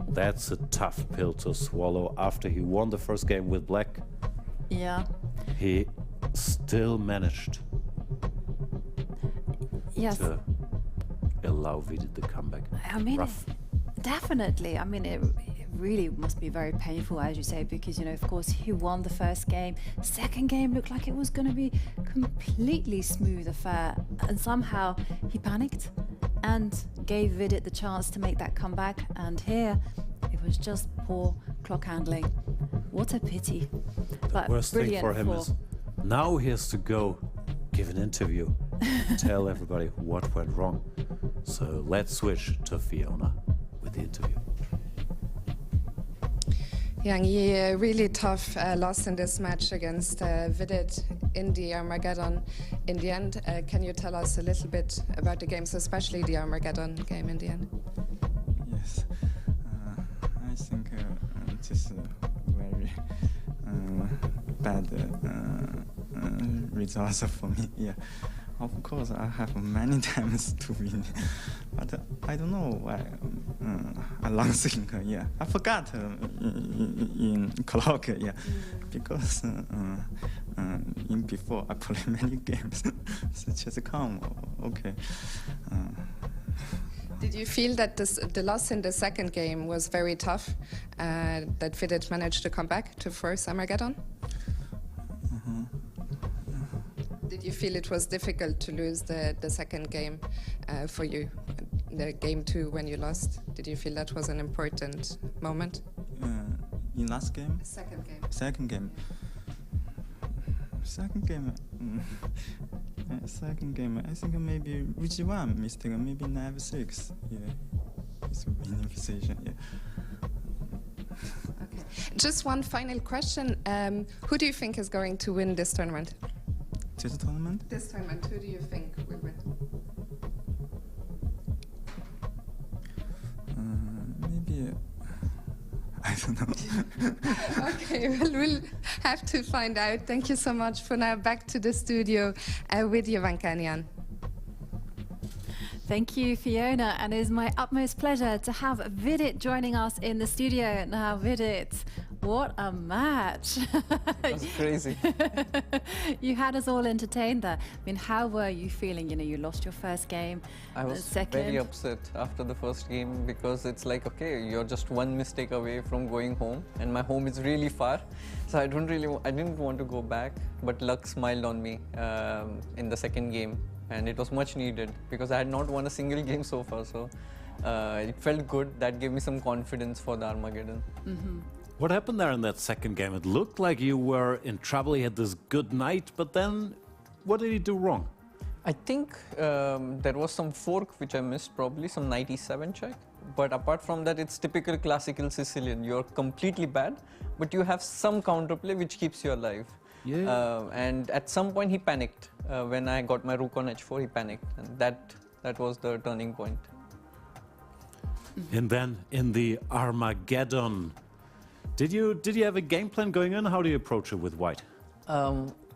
that's a tough pill to swallow after he won the first game with black. Yeah, he still managed to allow Vidit to come back. I mean, Rough. Definitely. I mean, it really must be very painful, as you say, because, you know, of course, he won the first game. Second game looked like it was going to be completely smooth affair. And somehow he panicked and gave Vidit the chance to make that comeback. And here, it was just poor clock handling. What a pity. The worst thing for him is now he has to go give an interview, tell everybody what went wrong. So let's switch to Fiona with the interview. Yangyi, a really tough loss in this match against Vidit in the Armageddon. In the end, can you tell us a little bit about the games, especially the Armageddon game in the end? Yes, I think this is very bad results for me. Yeah, of course I have many times to win, but I don't know why. I lost think. Yeah, I forgot in clock. Yeah, because in before I play many games, so just come. Okay. Did you feel that the loss in the second game was very tough, that Vidit managed to come back to first Armageddon? Did you feel it was difficult to lose the second game for you, the game 2 when you lost? Did you feel that was an important moment? In last game? Second game. Second game. Second game. Second game. I think maybe which one mistake? Maybe knife 6. Yeah, it's a winning position. Yeah. Okay. Just one final question. Who do you think is going to win this tournament? This tournament? This tournament, who do you think will win? Maybe, I don't know. Okay, well, we'll have to find out. Thank you so much. For now, back to the studio with Jovanka and Jan. Thank you, Fiona, and it is my utmost pleasure to have Vidit joining us in the studio. Now, Vidit, what a match. That's crazy. You had us all entertained there. I mean, how were you feeling? You know, you lost your first game. I was very upset after the first game because it's like, okay, you're just one mistake away from going home, and my home is really far. So I didn't want to go back, but luck smiled on me in the second game. And it was much needed because I had not won a single game so far. So it felt good. That gave me some confidence for the Armageddon. Mm-hmm. What happened there in that second game? It looked like you were in trouble. You had this good night, but then what did you do wrong? I think there was some fork which I missed, probably some 97 check. But apart from that, it's typical classical Sicilian. You're completely bad, but you have some counterplay which keeps you alive. Yeah. And at some point he panicked. When I got my rook on h4, he panicked, and that was the turning point. And then in the Armageddon, did you have a game plan going on? How do you approach it with white?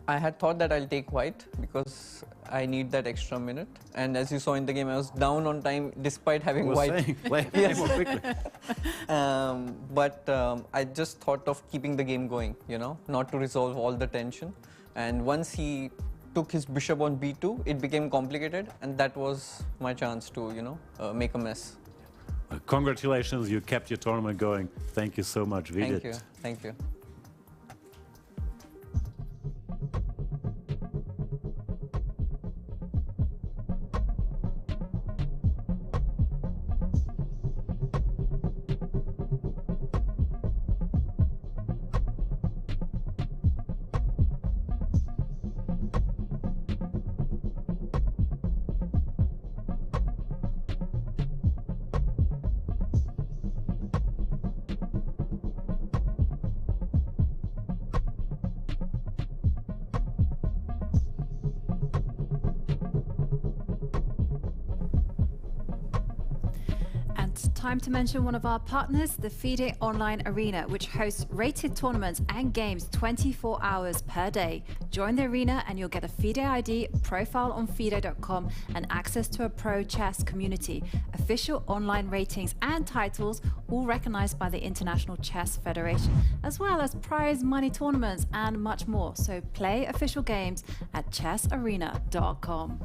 I had thought that I'll take white because I need that extra minute. And as you saw in the game, I was down on time despite having white. Play more quickly. But I just thought of keeping the game going, you know, not to resolve all the tension. And once he took his bishop on b2, it became complicated, and that was my chance to, you know, make a mess. Congratulations, you kept your tournament going. Thank you so much, Vidit. Thank you. Thank you. time to mention one of our partners, the FIDE Online Arena, which hosts rated tournaments and games 24 hours per day. Join the arena and you'll get a FIDE ID, profile on FIDE.com, and access to a pro chess community, official online ratings and titles, all recognized by the International Chess Federation, as well as prize money tournaments and much more. So play official games at chessarena.com.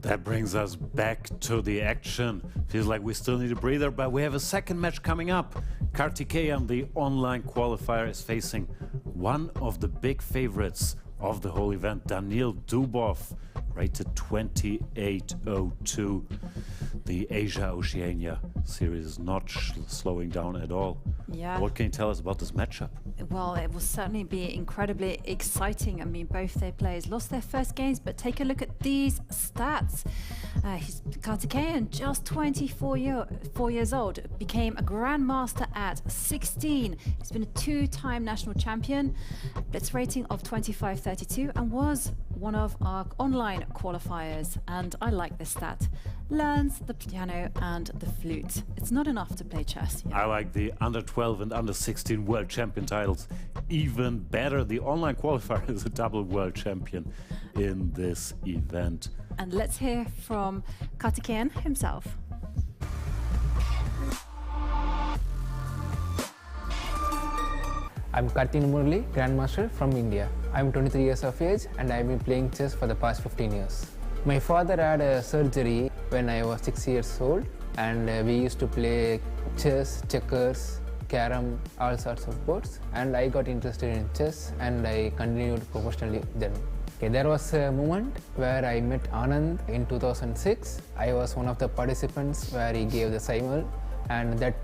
That brings us back to the action. Feels like we still need a breather, but we have a second match coming up. Karthikeyan, the online qualifier, is facing one of the big favorites of the whole event, Daniil Dubov, rated 28.02. The Asia-Oceania series is not slowing down at all. Yeah. What can you tell us about this matchup? Well, it will certainly be incredibly exciting. I mean, both their players lost their first games, but take a look at these stats. Karthikeyan, just 24 years old, became a grandmaster at 16. He's been a two-time national champion, blitz rating of 25.32, and was one of our online qualifiers. And I like this stat. Learns the piano and the flute. It's not enough to play chess. Yeah. I like the under 12 and under 16 world champion titles even better. The online qualifier is a double world champion in this event. And let's hear from Karthikeyan himself. I'm Karthikeyan Murali, Grandmaster from India. I'm 23 years of age and I've been playing chess for the past 15 years. My father had a surgery when I was 6 years old, and we used to play chess, checkers, carom, all sorts of boards, and I got interested in chess and I continued professionally then. Okay, there was a moment where I met Anand in 2006. I was one of the participants where he gave the simul, and that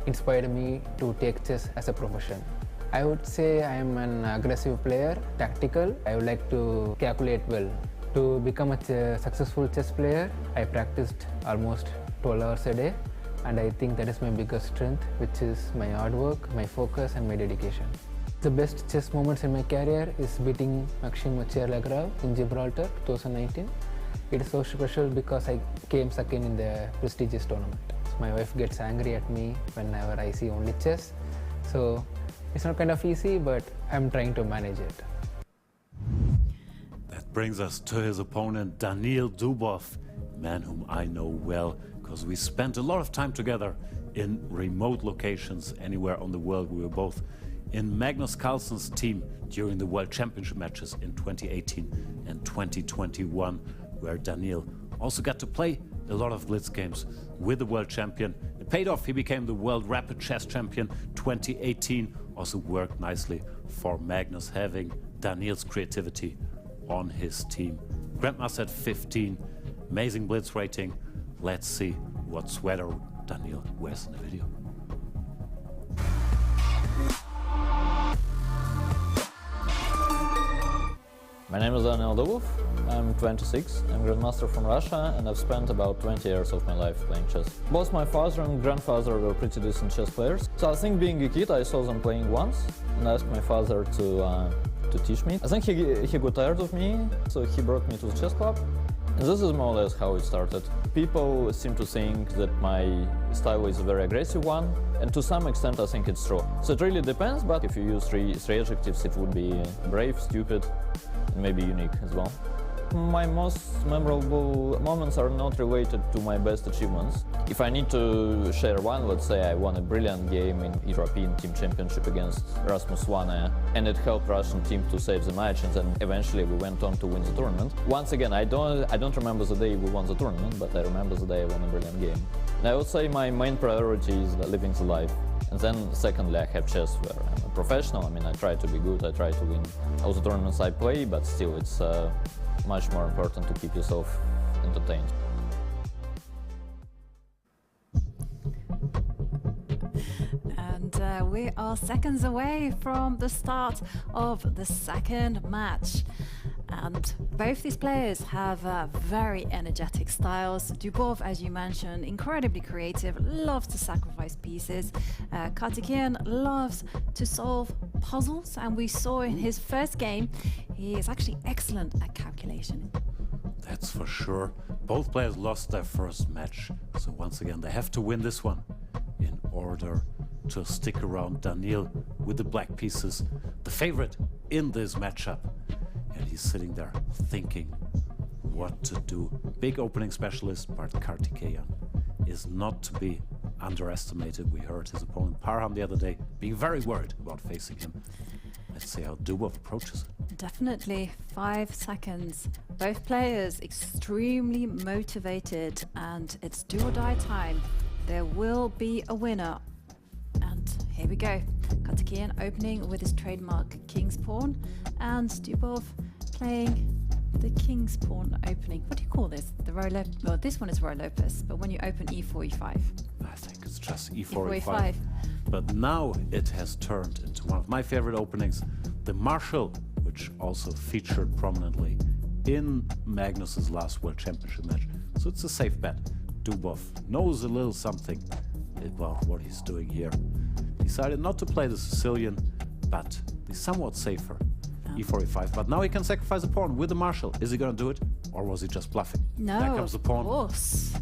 inspired me to take chess as a profession. I would say I am an aggressive player, tactical. I would like to calculate well. To become a successful chess player, I practiced almost 12 hours a day, and I think that is my biggest strength, which is my hard work, my focus and my dedication. The best chess moments in my career is beating Maxim Maciej in Gibraltar 2019. It is so special because I came second in the prestigious tournament. My wife gets angry at me whenever I see only chess, so it's not kind of easy, but I'm trying to manage it. Brings us to his opponent, Daniil Dubov, a man whom I know well because we spent a lot of time together in remote locations anywhere on the world. We were both in Magnus Carlsen's team during the World Championship matches in 2018 and 2021, where Daniil also got to play a lot of blitz games with the world champion. It paid off. He became the World Rapid Chess Champion 2018. Also worked nicely for Magnus, having Daniil's creativity on his team. Grandmaster at 15, amazing blitz rating. Let's see what sweater Daniil wears in the video. My name is Daniil Dubov. I'm 26. I'm Grandmaster from Russia, and I've spent about 20 years of my life playing chess. Both my father and grandfather were pretty decent chess players. So I think being a kid, I saw them playing once and asked my father to teach me. I think he got tired of me, so he brought me to the chess club. And this is more or less how it started. People seem to think that my style is a very aggressive one, and to some extent I think it's true. So it really depends, but if you use three adjectives, it would be brave, stupid, and maybe unique as well. My most memorable moments are not related to my best achievements. If I need to share one, let's say I won a brilliant game in European Team Championship against Rasmus Wane, and it helped Russian team to save the match, and then eventually we went on to win the tournament. Once again, I don't remember the day we won the tournament, but I remember the day I won a brilliant game. And I would say my main priority is living the life. And then secondly, I have chess where I'm a professional. I mean, I try to be good, I try to win all the tournaments I play, but still it's much more important to keep yourself entertained. And we are seconds away from the start of the second match. And both these players have very energetic styles. Dubov, as you mentioned, incredibly creative, loves to sacrifice pieces. Karthikeyan loves to solve puzzles, and we saw in his first game, he is actually excellent at calculation. That's for sure. Both players lost their first match, so once again they have to win this one in order to stick around. Daniil with the black pieces, the favorite in this matchup, and he's sitting there thinking what to do. Big opening specialist, but Karthikeyan is not to be underestimated. We heard his opponent Parham the other day being very worried about facing him. Let's see how Dubov approaches it. Definitely 5 seconds. Both players extremely motivated, and it's do or die time. There will be a winner. And here we go. Karthikeyan opening with his trademark King's Pawn, and Dubov playing the King's Pawn opening. What do you call this? The row lop. Well, this one is row lopus, but when you open e4, e5. I think it's just e4, e5. But now it has turned into one of my favorite openings, the Marshall, which also featured prominently in Magnus's last World Championship match. So it's a safe bet. Dubov knows a little something about what he's doing here. Decided not to play the Sicilian, but the somewhat safer e4, e5. But now he can sacrifice a pawn with the Marshall. Is he going to do it, or was he just bluffing? No, there comes the pawn. Of course.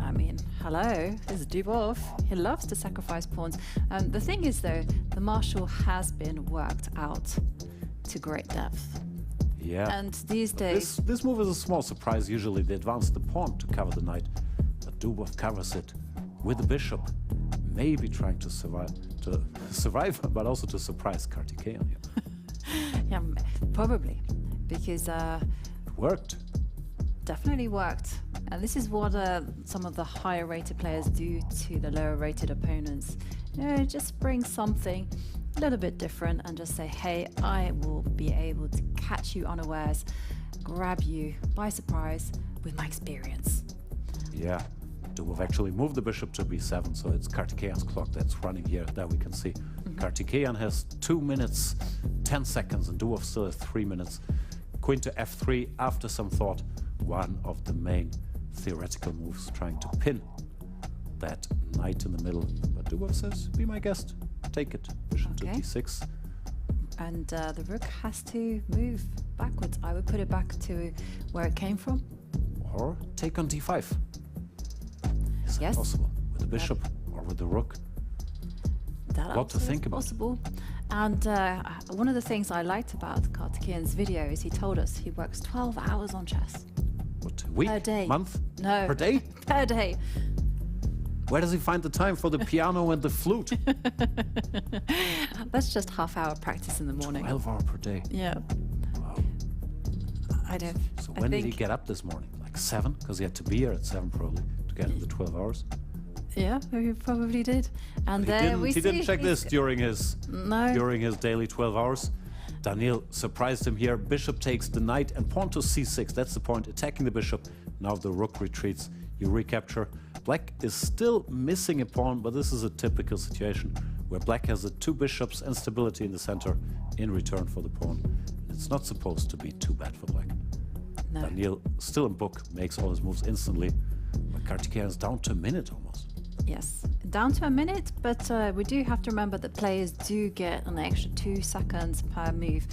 I mean, hello, this is Dubov. He loves to sacrifice pawns. The thing is, though, the Marshall has been worked out to great depth. Yeah. And these days... This move is a small surprise. Usually they advance the pawn to cover the knight, but Dubov covers it with the bishop, maybe trying to survive, but also to surprise Karthikeyan here. Yeah, probably, because... it worked. Definitely worked. And this is what some of the higher rated players do to the lower rated opponents. You know, just bring something a little bit different and just say, hey, I will be able to catch you unawares, grab you by surprise with my experience. Yeah, Dubov actually moved the bishop to b7, so it's Karthikeyan's clock that's running here, that we can see. Karthikeyan has 2 minutes, 10 seconds, and Dubov still has 3 minutes. Queen to f3 after some thought. One of the main theoretical moves, trying to pin that knight in the middle. But Dubov says, be my guest, take it. Bishop to d6. And the rook has to move backwards. I would put it back to where it came from. Or take on d5. Is that Yes. possible? With the bishop or with the rook? That Lot to also think is about. possible. And one of the things I liked about Karthikeyan's video is he told us he works 12 hours on chess. What, a week? Per day. Month? No. Per day? Per day. Where does he find the time for the piano and the flute? That's just half-hour practice in the morning. 12 hours per day. Yeah. Wow. I don't. So when did he get up this morning? Like 7? Because he had to be here at 7 probably to get in the 12 hours. Yeah, he probably did. And then He didn't check this during his daily 12 hours. Daniil surprised him here. Bishop takes the knight and pawn to c6. That's the point, attacking the bishop. Now the rook retreats. You recapture. Black is still missing a pawn, but this is a typical situation where black has the 2 bishops and stability in the center in return for the pawn. It's not supposed to be too bad for black. No. Daniil, still in book, makes all his moves instantly. But Karthikeyan is down to a minute almost. Yes, down to a minute, but we do have to remember that players do get an extra 2 seconds per move.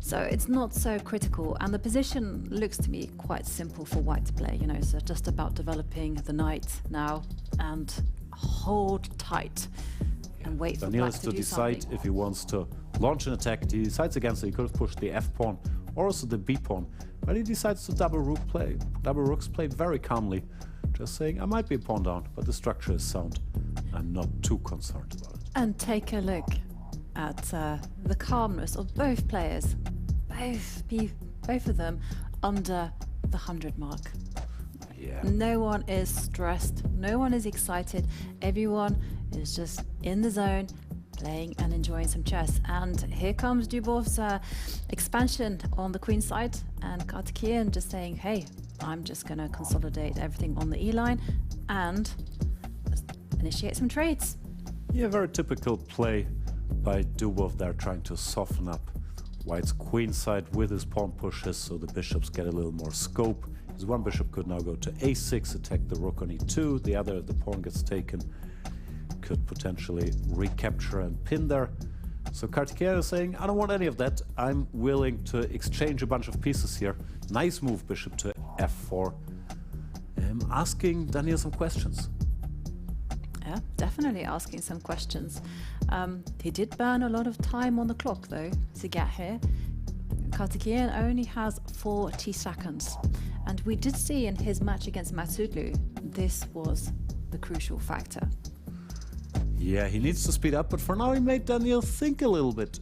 So it's not so critical, and the position looks to me quite simple for white to play. You know, it's just about developing the knight now and hold tight and wait for Daniil black has to do decide something. if he wants to launch an attack. He decides against it. He could have pushed the f pawn or also the b pawn, but he decides to double rook play. Double rooks played very calmly, just saying I might be a pawn down, but the structure is sound. I'm not too concerned about it. And take a look at the calmness of both players. Both of them under the 100 mark. Yeah. No one is stressed, no one is excited, everyone is just in the zone, playing and enjoying some chess. And here comes Dubov's expansion on the queen side, and Karthikeyan just saying, hey, I'm just going to consolidate everything on the E-line and initiate some trades. Yeah, very typical play by Dubov there, trying to soften up white's queen side with his pawn pushes, so the bishops get a little more scope. His one bishop could now go to a6, attack the rook on e2, the other, the pawn gets taken, could potentially recapture and pin there. So Karthikeyan is saying, I don't want any of that. I'm willing to exchange a bunch of pieces here. Nice move, bishop to f4. Asking Daniil some questions. Yeah, definitely asking some questions. He did burn a lot of time on the clock, though, to get here. Karthikeyan only has 40 seconds. And we did see in his match against Maghsoodloo, this was the crucial factor. Yeah, he needs to speed up, but for now he made Daniil think a little bit.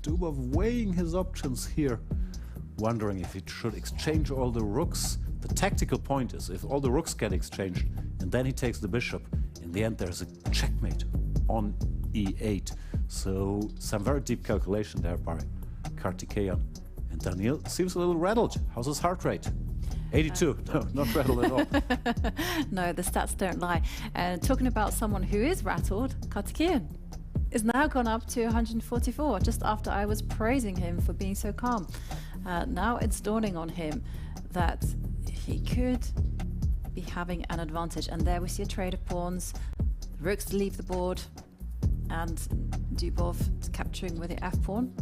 Dubov weighing his options here, wondering if he should exchange all the rooks. The tactical point is if all the rooks get exchanged and then he takes the bishop, in the end there's a checkmate on e8. So some very deep calculation there by Karthikeyan. And Daniil seems a little rattled. How's his heart rate? 82. No, not rattled at all. No, the stats don't lie. And talking about someone who is rattled, Karthikeyan is now gone up to 144, just after I was praising him for being so calm. Now it's dawning on him that he could be having an advantage. And there we see a trade of pawns. The rooks leave the board, and Dubov capturing with the f-pawn.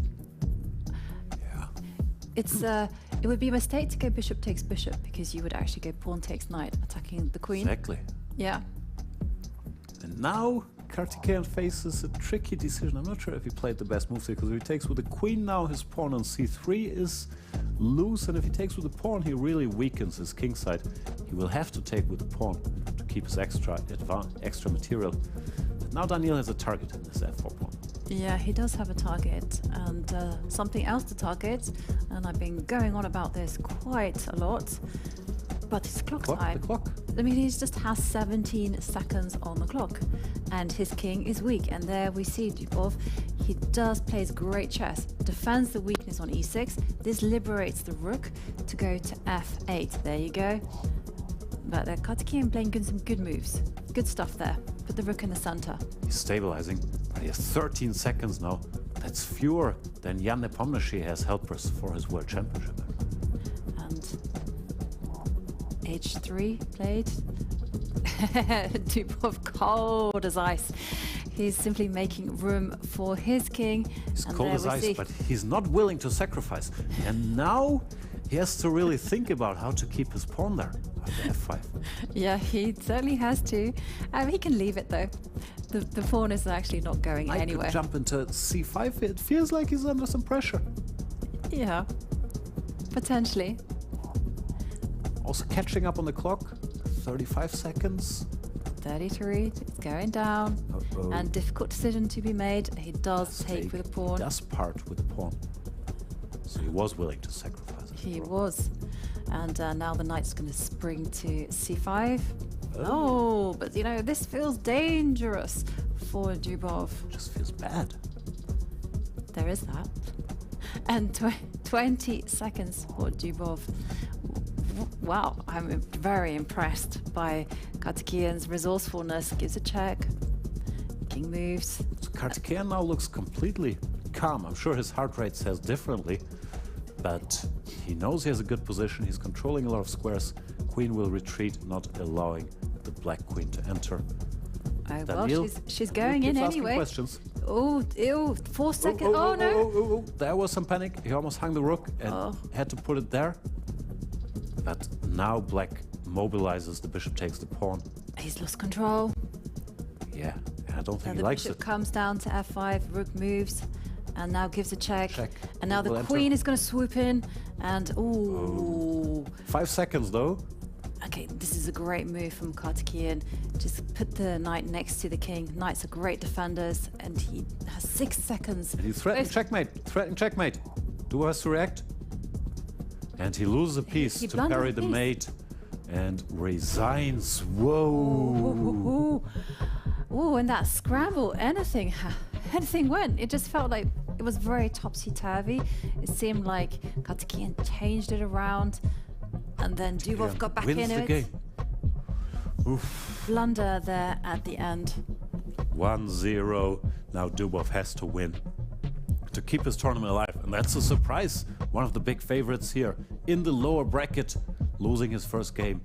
Yeah. It would be a mistake to go bishop takes bishop, because you would actually go pawn takes knight, attacking the queen. Exactly. Yeah. And now Karthikeyan faces a tricky decision. I'm not sure if he played the best moves here, because if he takes with the queen now, his pawn on c3 is loose, and if he takes with the pawn, he really weakens his king side. He will have to take with the pawn to keep his extra material. But now Daniil has a target in this f4 pawn. Yeah, he does have a target, and something else to target, and I've been going on about this quite a lot, but it's clock time. The clock. I mean, he just has 17 seconds on the clock, and his king is weak, and there we see Dubov. He plays great chess, defends the weakness on e6. This liberates the rook to go to f8. There you go. But Karthikeyan playing some good moves. Good stuff there. Put the rook in the center. He's stabilizing, but he has 13 seconds now. That's fewer than Jan Nepomniachtchi has helpers for his world championship. And h3 played. Dubov cold as ice. He's simply making room for his king. He's cold as ice, but he's not willing to sacrifice. And now he has to really think about how to keep his pawn there. F5. Yeah, he certainly has to. He can leave it though. The pawn is actually not going anywhere. Could jump into c5. It feels like he's under some pressure. Yeah, potentially. Also catching up on the clock. 35 seconds. 33, it's going down. And difficult decision to be made. He does take with a pawn. He does part with the pawn. So he was willing to sacrifice it. He was. And now the knight's going to spring to c5. Oh, but you know, this feels dangerous for Dubov. Just feels bad. There is that. And 20 seconds for Dubov. Wow, I'm very impressed by Karthikeyan's resourcefulness. Gives a check. King moves. So Karthikeyan now looks completely calm. I'm sure his heart rate says differently, but he knows he has a good position. He's controlling a lot of squares. Queen will retreat, not allowing the black queen to enter. Well, she's going in anyway. Questions. Oh, ew, 4 seconds. Oh, no. There was some panic. He almost hung the rook and had to put it there. But now black mobilizes, the bishop takes the pawn. He's lost control. Yeah, I don't think he likes it. The bishop comes down to f5, rook moves, and now gives a check. And now the enter. Queen is going to swoop in, and ooh. 5 seconds though. Okay, this is a great move from Karthikeyan. Just put the knight next to the king. Knights are great defenders, and he has 6 seconds. And he threatened checkmate. Dubov has to react. And he loses a piece to parry the mate and resigns. Whoa. Ooh, and that scramble, anything went. It just felt like it was very topsy-turvy. It seemed like Karthikeyan changed it around, and then Dubov got back in it. Blunder there at the end. 1-0. Now Dubov has to win to keep his tournament alive, and that's a surprise. One of the big favorites here in the lower bracket, losing his first game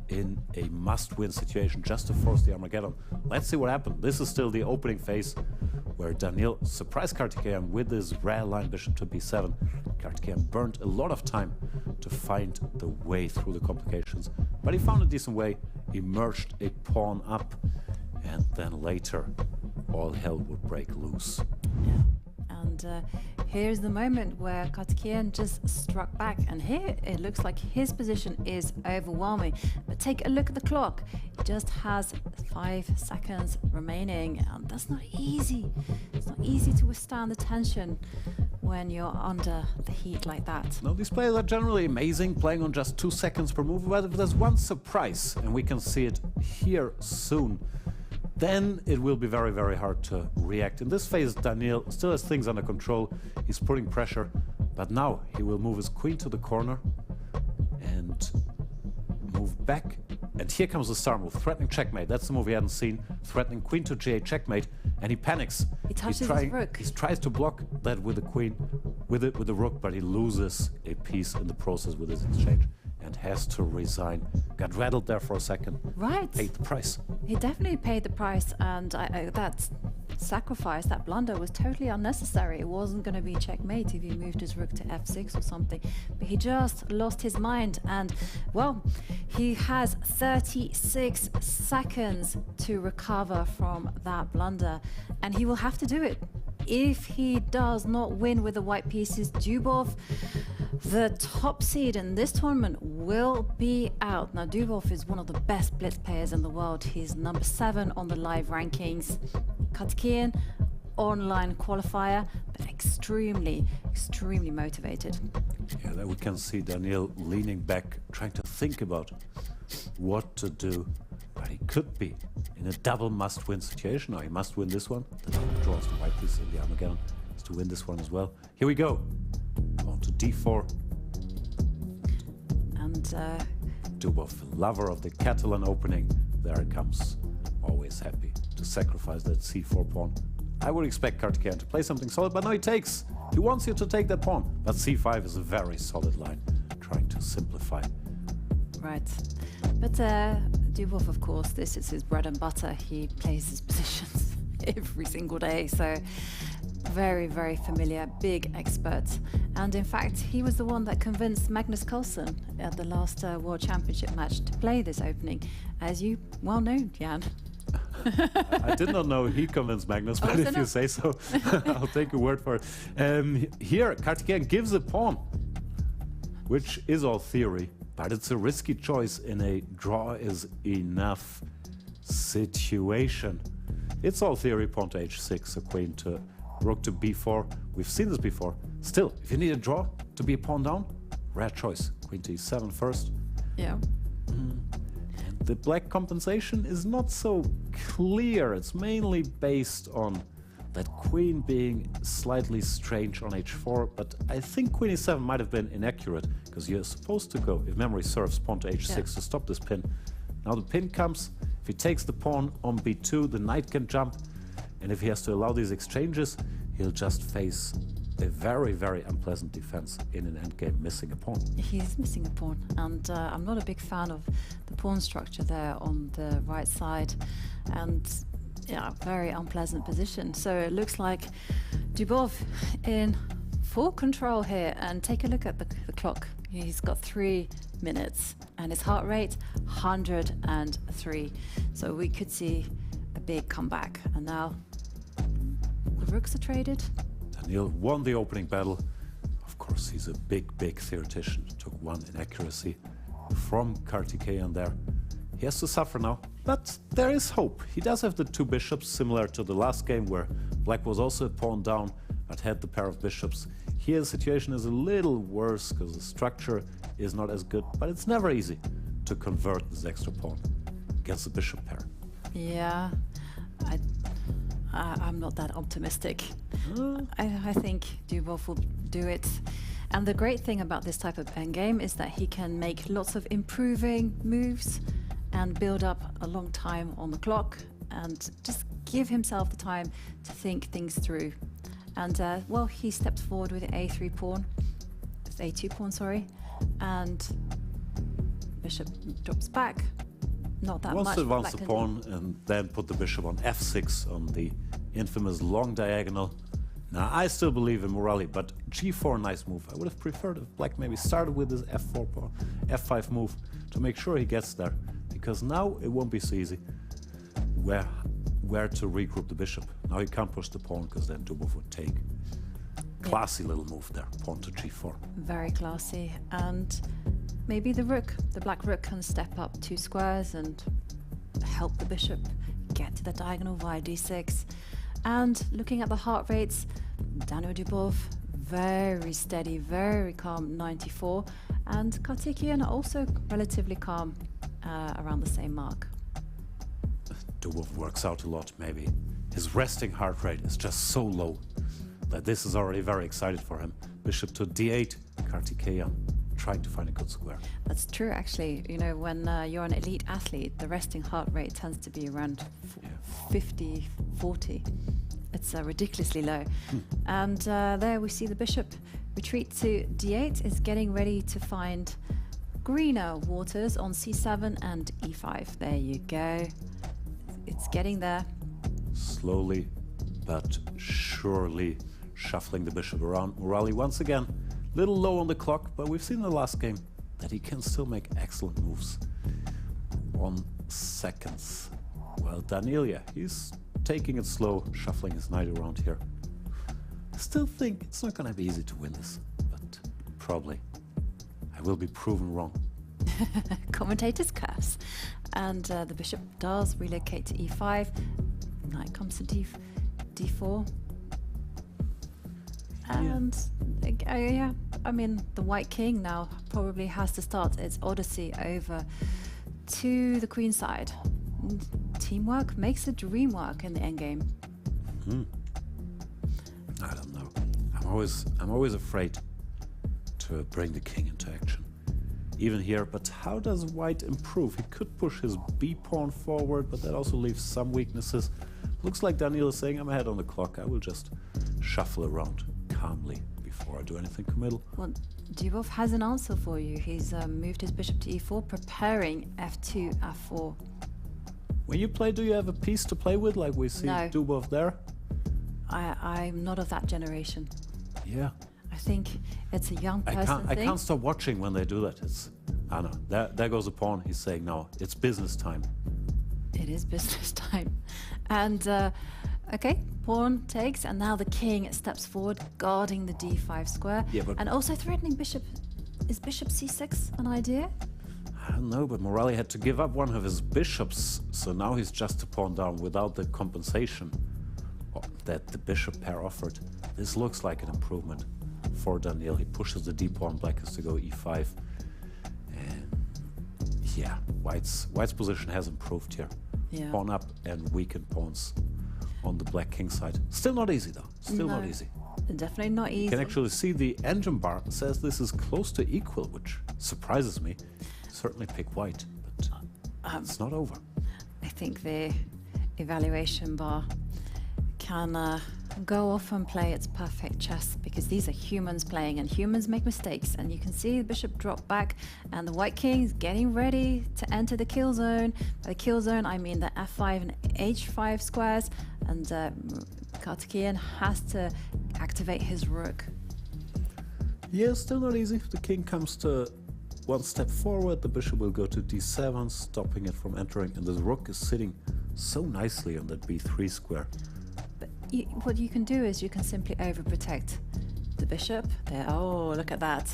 in a must-win situation just to force the Armageddon. Let's see what happens. This is still the opening phase. where Daniil surprised Karthikeyan with his rare line bishop to b7. Karthikeyan burned a lot of time to find the way through the complications, but he found a decent way. He merged a pawn up, and then later all hell would break loose. Yeah. And here's the moment where Karthikeyan just struck back, and here it looks like his position is overwhelming. But take a look at the clock. He just has 5 seconds remaining, and that's not easy. It's not easy to withstand the tension when you're under the heat like that. Now, these players are generally amazing, playing on just 2 seconds per move, but if there's one surprise, and we can see it here soon, then it will be very, very hard to react. In this phase, Daniil still has things under control. He's putting pressure, but now he will move his queen to the corner and move back. And here comes the star move, threatening checkmate. That's the move he hadn't seen. Threatening queen to g8 checkmate, and he panics. He touches his rook. He tries to block that with the queen, with the rook, but he loses a piece in the process with his exchange and has to resign. Got rattled there for a second. Right. Paid the price. He definitely paid the price, and that sacrifice, that blunder was totally unnecessary. It wasn't going to be checkmate if he moved his rook to f6 or something, but he just lost his mind, and well, he has 36 seconds to recover from that blunder, and he will have to do it. If he does not win with the white pieces, Dubov, the top seed in this tournament, will be out. Now, Dubov is one of the best blitz players in the world. He's number 7 on the live rankings. Karthikeyan, online qualifier, but extremely, extremely motivated. Yeah, there we can see Daniil leaning back, trying to think about what to do. But he could be in a double must-win situation. Now he must win this one. The double draws the white piece in the Armageddon is to win this one as well. Here we go. On to d4. And Dubov, lover of the Catalan opening. There it comes. Always happy to sacrifice that c4 pawn. I would expect Karthikeyan to play something solid, but no, he takes. He wants you to take that pawn. But c5 is a very solid line, trying to simplify. Right. But Dubov, of course, this is his bread and butter. He plays his positions every single day, so very, very familiar, big expert. And in fact, he was the one that convinced Magnus Carlsen at the last World Championship match to play this opening, as you well know, Jan. I did not know he convinced Magnus, but if you say so, I'll take a word for it. Here, Karthikeyan gives a pawn, which is all theory. But it's a risky choice in a draw is enough situation. It's all theory, pawn to h6, a queen to rook to b4. We've seen this before. Still, if you need a draw to be a pawn down, rare choice. Queen to e7 first. Yeah. And the black compensation is not so clear. It's mainly based on that queen being slightly strange on h4, but I think queen e7 might have been inaccurate, because you're supposed to go, if memory serves, pawn to h6 to stop this pin. Now the pin comes, if he takes the pawn on b2, the knight can jump, and if he has to allow these exchanges, he'll just face a very, very unpleasant defense in an endgame, missing a pawn. He's missing a pawn, and I'm not a big fan of the pawn structure there on the right side, and yeah, very unpleasant position. So it looks like Dubov in full control here, and take a look at the clock. He's got 3 minutes and his heart rate 103. So we could see a big comeback. And now the rooks are traded. Daniil won the opening battle. Of course, he's a big, big theoretician. Took one inaccuracy from Karthikeyan there. He has to suffer now, but there is hope. He does have the 2 bishops, similar to the last game where black was also a pawn down, but had the pair of bishops. Here the situation is a little worse because the structure is not as good, but it's never easy to convert this extra pawn against the bishop pair. Yeah, I'm not that optimistic. I think Dubov will do it. And the great thing about this type of endgame is that he can make lots of improving moves and build up a long time on the clock and just give himself the time to think things through. And well, he steps forward with the a3 pawn, a2 pawn, sorry, and bishop drops back. Not that much. Wants to advance the pawn and then put the bishop on f6 on the infamous long diagonal. Now, I still believe in Murali, but g4, nice move. I would have preferred if Black maybe started with his f4, f5 move to make sure he gets there, because now it won't be so easy where to regroup the bishop. Now he can't push the pawn, because then Dubov would take. Classy little move there, pawn to g4. Very classy, and maybe the rook, the black rook, can step up 2 squares and help the bishop get to the diagonal via d6. And looking at the heart rates, Daniil Dubov, very steady, very calm, 94, and Karthikeyan also relatively calm, around the same mark. Dubov works out a lot, maybe. His resting heart rate is just so low that this is already very excited for him. Bishop to d8, Karthikeyan trying to find a good square. That's true, actually. You know, when you're an elite athlete, the resting heart rate tends to be around 50, 40. It's ridiculously low. And there we see the bishop retreat to d8, is getting ready to find greener waters on c7 and e5. There you go. It's getting there. Slowly but surely shuffling the bishop around. Murali once again, little low on the clock, but we've seen in the last game that he can still make excellent moves. 1 second. Well, Daniil, yeah, he's taking it slow, shuffling his knight around here. I still think it's not going to be easy to win this, but probably I will be proven wrong. Commentators curse. And the bishop does relocate to e5. Knight comes to d4. And yeah, I mean, the white king now probably has to start its odyssey over to the queen side. Teamwork makes the dream work in the endgame. I don't know. I'm always afraid to bring the king into action. Even here, but how does white improve? He could push his b pawn forward, but that also leaves some weaknesses. Looks like Daniil is saying, I'm ahead on the clock. I will just shuffle around calmly before I do anything committal. Well, Dubov has an answer for you. He's moved his bishop to e4, preparing f2, f4. When you play, do you have a piece to play with, like we see No. Dubov there? I'm not of that generation. Yeah. I think it's a young person I thing. can't stop watching when they do that. I know. There goes a pawn. He's saying, no, it's business time. It is business time. And, okay, pawn takes, and now the king steps forward, guarding the d5 square. Yeah, but and also threatening bishop. Is bishop c6 an idea? I don't know, but Murali had to give up one of his bishops, so now he's just a pawn down without the compensation that the bishop pair offered. This looks like an improvement for Daniil. He pushes the d pawn, black has to go e5. And yeah, white's position has improved here. Yeah. Pawn up and weakened pawns on the black king side. Still not easy though, still not easy. Definitely not easy. You can actually see the engine bar says this is close to equal, which surprises me. Certainly pick white, but it's not over. I think the evaluation bar can go off and play its perfect chess, because these are humans playing, and humans make mistakes. And you can see the bishop drop back, and the white king is getting ready to enter the kill zone. By the kill zone, I mean the f5 and h5 squares, and Karthikeyan has to activate his rook. Yeah, still not easy. The king comes to one step forward, the bishop will go to d7, stopping it from entering, and the rook is sitting so nicely on that b3 square. But what you can do is you can simply overprotect the bishop. There, oh, look at that.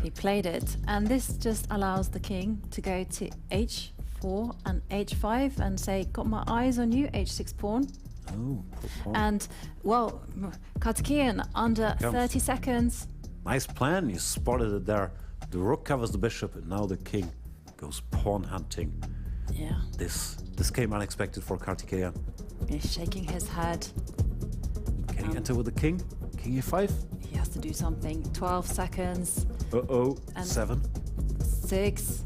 He played it. And this just allows the king to go to h4 and h5 and say, got my eyes on you, h6 pawn. Oh, poor pawn. And, well, Karthikeyan under 30 seconds. Nice plan, you spotted it there. The rook covers the bishop, and now the king goes pawn hunting. Yeah. This came unexpected for Karthikeyan. He's shaking his head. Can he enter with the king? King e5? He has to do something. 12 seconds. Uh-oh. And 7. 6.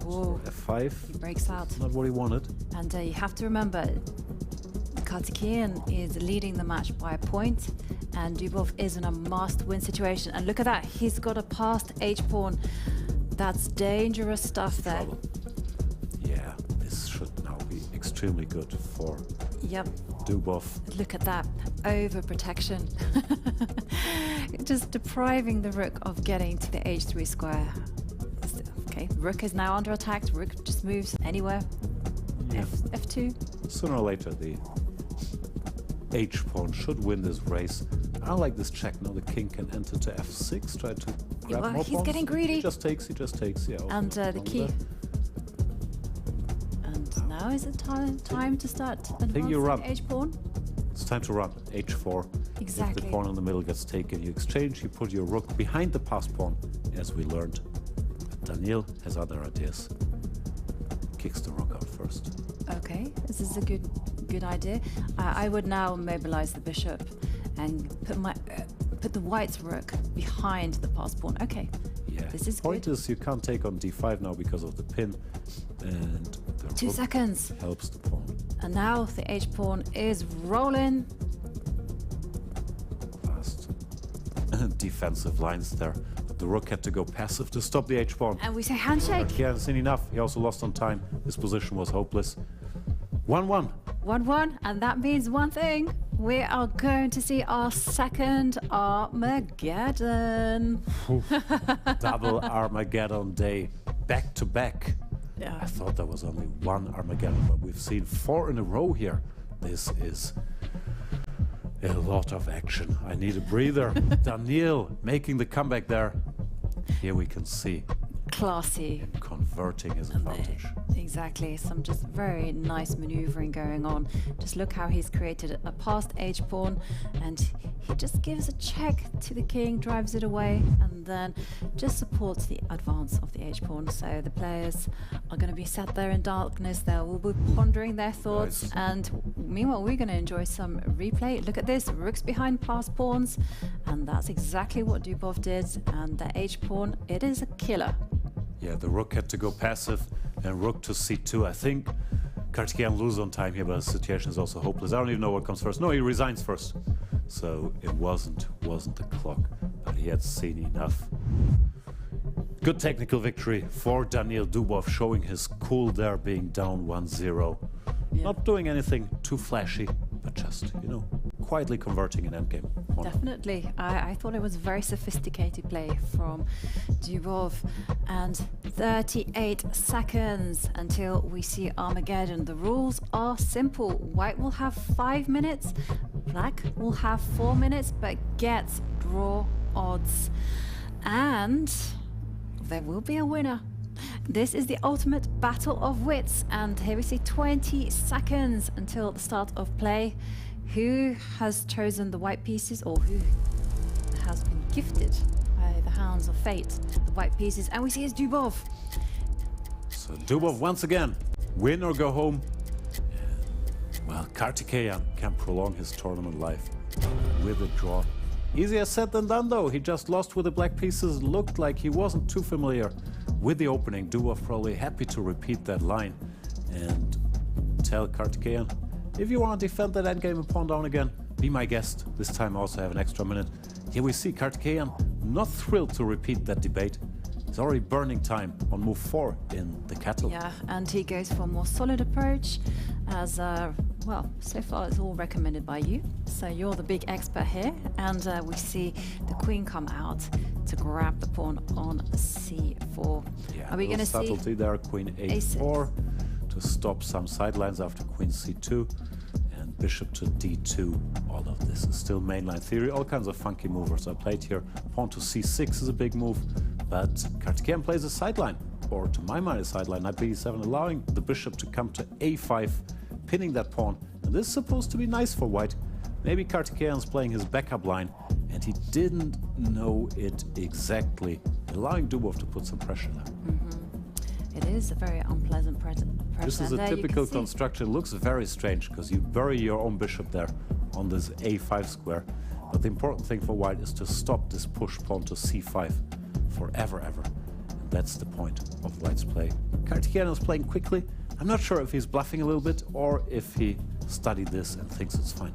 Whoa. f5. He breaks out. Not what he wanted. And you have to remember, Karthikeyan is leading the match by a point, and Dubov is in a must-win situation. And look at that, he's got a passed h-pawn. That's dangerous stuff there. Trouble. Yeah, this should now be extremely good for Dubov. Look at that overprotection. Just depriving the rook of getting to the h3 square. Okay, rook is now under attack. Rook just moves anywhere. Yeah. F2. Sooner or later, the h-pawn should win this race. I like this check. Now the king can enter to f6, try to grab more He's pawns. getting greedy. He just takes, yeah. And the key. And now is it time to start advancing you run. the h-pawn? It's time to run. h4. Exactly. If the pawn in the middle gets taken, you exchange, you put your rook behind the passed pawn, as we learned. But Daniil has other ideas. Kicks the rook out first. Okay, this is a good idea. I would now mobilize the bishop and put the white's rook behind the passed pawn. Okay, yeah. This is Point good. is you can't take on d5 now because of the pin, and the 2 rook seconds. helps the pawn. And now the h-pawn is rolling. Fast defensive lines there. But the rook had to go passive to stop the h-pawn. And we say handshake. He hasn't seen enough. He also lost on time. His position was hopeless. 1-1. 1-1, and that means one thing. We are going to see our second Armageddon. Double Armageddon day, back to back. Yeah. I thought there was only one Armageddon, but we've seen 4 in a row here. This is a lot of action. I need a breather. Daniil making the comeback there. Here we can see Classy. him converting his advantage. Exactly, some just very nice maneuvering going on. Just look how he's created a passed h-pawn, and he just gives a check to the king, drives it away, and then just supports the advance of the h-pawn. So the players are going to be sat there in darkness. They will be pondering their thoughts, Nice. and meanwhile we're going to enjoy some replay. Look at this, rooks behind passed pawns, and that's exactly what Dubov did. And the h-pawn, it is a killer. Yeah, the rook had to go passive and rook to c2. I think Karthikeyan loses on time here, but the situation is also hopeless. I don't even know what comes first. No, he resigns first. So it wasn't the clock, but he had seen enough. Good technical victory for Daniil Dubov, showing his cool there, being down 1-0. Yeah. Not doing anything too flashy, but just, quietly converting an endgame. Definitely. I thought it was very sophisticated play from Dubov. And 38 seconds until we see Armageddon. The rules are simple. White will have 5 minutes, black will have 4 minutes, but gets draw odds. And there will be a winner. This is the ultimate battle of wits, and here we see 20 seconds until the start of play. Who has chosen the white pieces, or who has been gifted by the hands of fate the white pieces? And we see it's Dubov. So Dubov once again, win or go home. Well, Karthikeyan can prolong his tournament life with a draw. Easier said than done though. He just lost with the black pieces. Looked like he wasn't too familiar with the opening. Dubov probably happy to repeat that line and tell Karthikeyan, if you want to defend that endgame and pawn down again, be my guest. This time I also have an extra minute. Here we see Karthikeyan not thrilled to repeat that debate. He's already burning time on move 4 in the kettle. Yeah, and he goes for a more solid approach, as well, so far it's all recommended by you. So you're the big expert here, and we see the queen come out to grab the pawn on c4. Yeah, Are we going to see subtlety there, queen a4 to stop some sidelines after queen c2 and bishop to d2. All of this is still mainline theory. All kinds of funky movers are played here. Pawn to c6 is a big move, but Karthikeyan plays a sideline, or to my mind a sideline, knight b7, allowing the bishop to come to a5, pinning that pawn. And this is supposed to be nice for white. Maybe Karthikeyan's playing his backup line, and he didn't know it exactly, allowing Dubov to put some pressure there. It is a very unpleasant pressure. This is a typical construction. It looks very strange because you bury your own bishop there on this a5 square. But the important thing for white is to stop this push pawn to c5 forever, ever. And that's the point of white's play. Karthikeyan is playing quickly. I'm not sure if he's bluffing a little bit or if he studied this and thinks it's fine.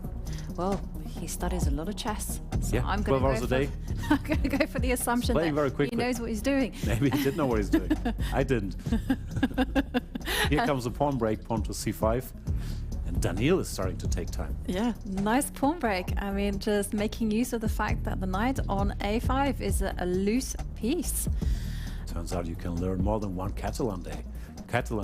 Well, he studies a lot of chess. So Yeah, I'm 12 hours a day. I'm going to go for the assumption playing that very quickly. he knows what he's doing. Maybe he did know what he's doing. I didn't. Here comes a pawn break, pawn to c5. And Daniil is starting to take time. Yeah, nice pawn break. I mean, just making use of the fact that the knight on a5 is a loose piece. Turns out you can learn more than one Catalan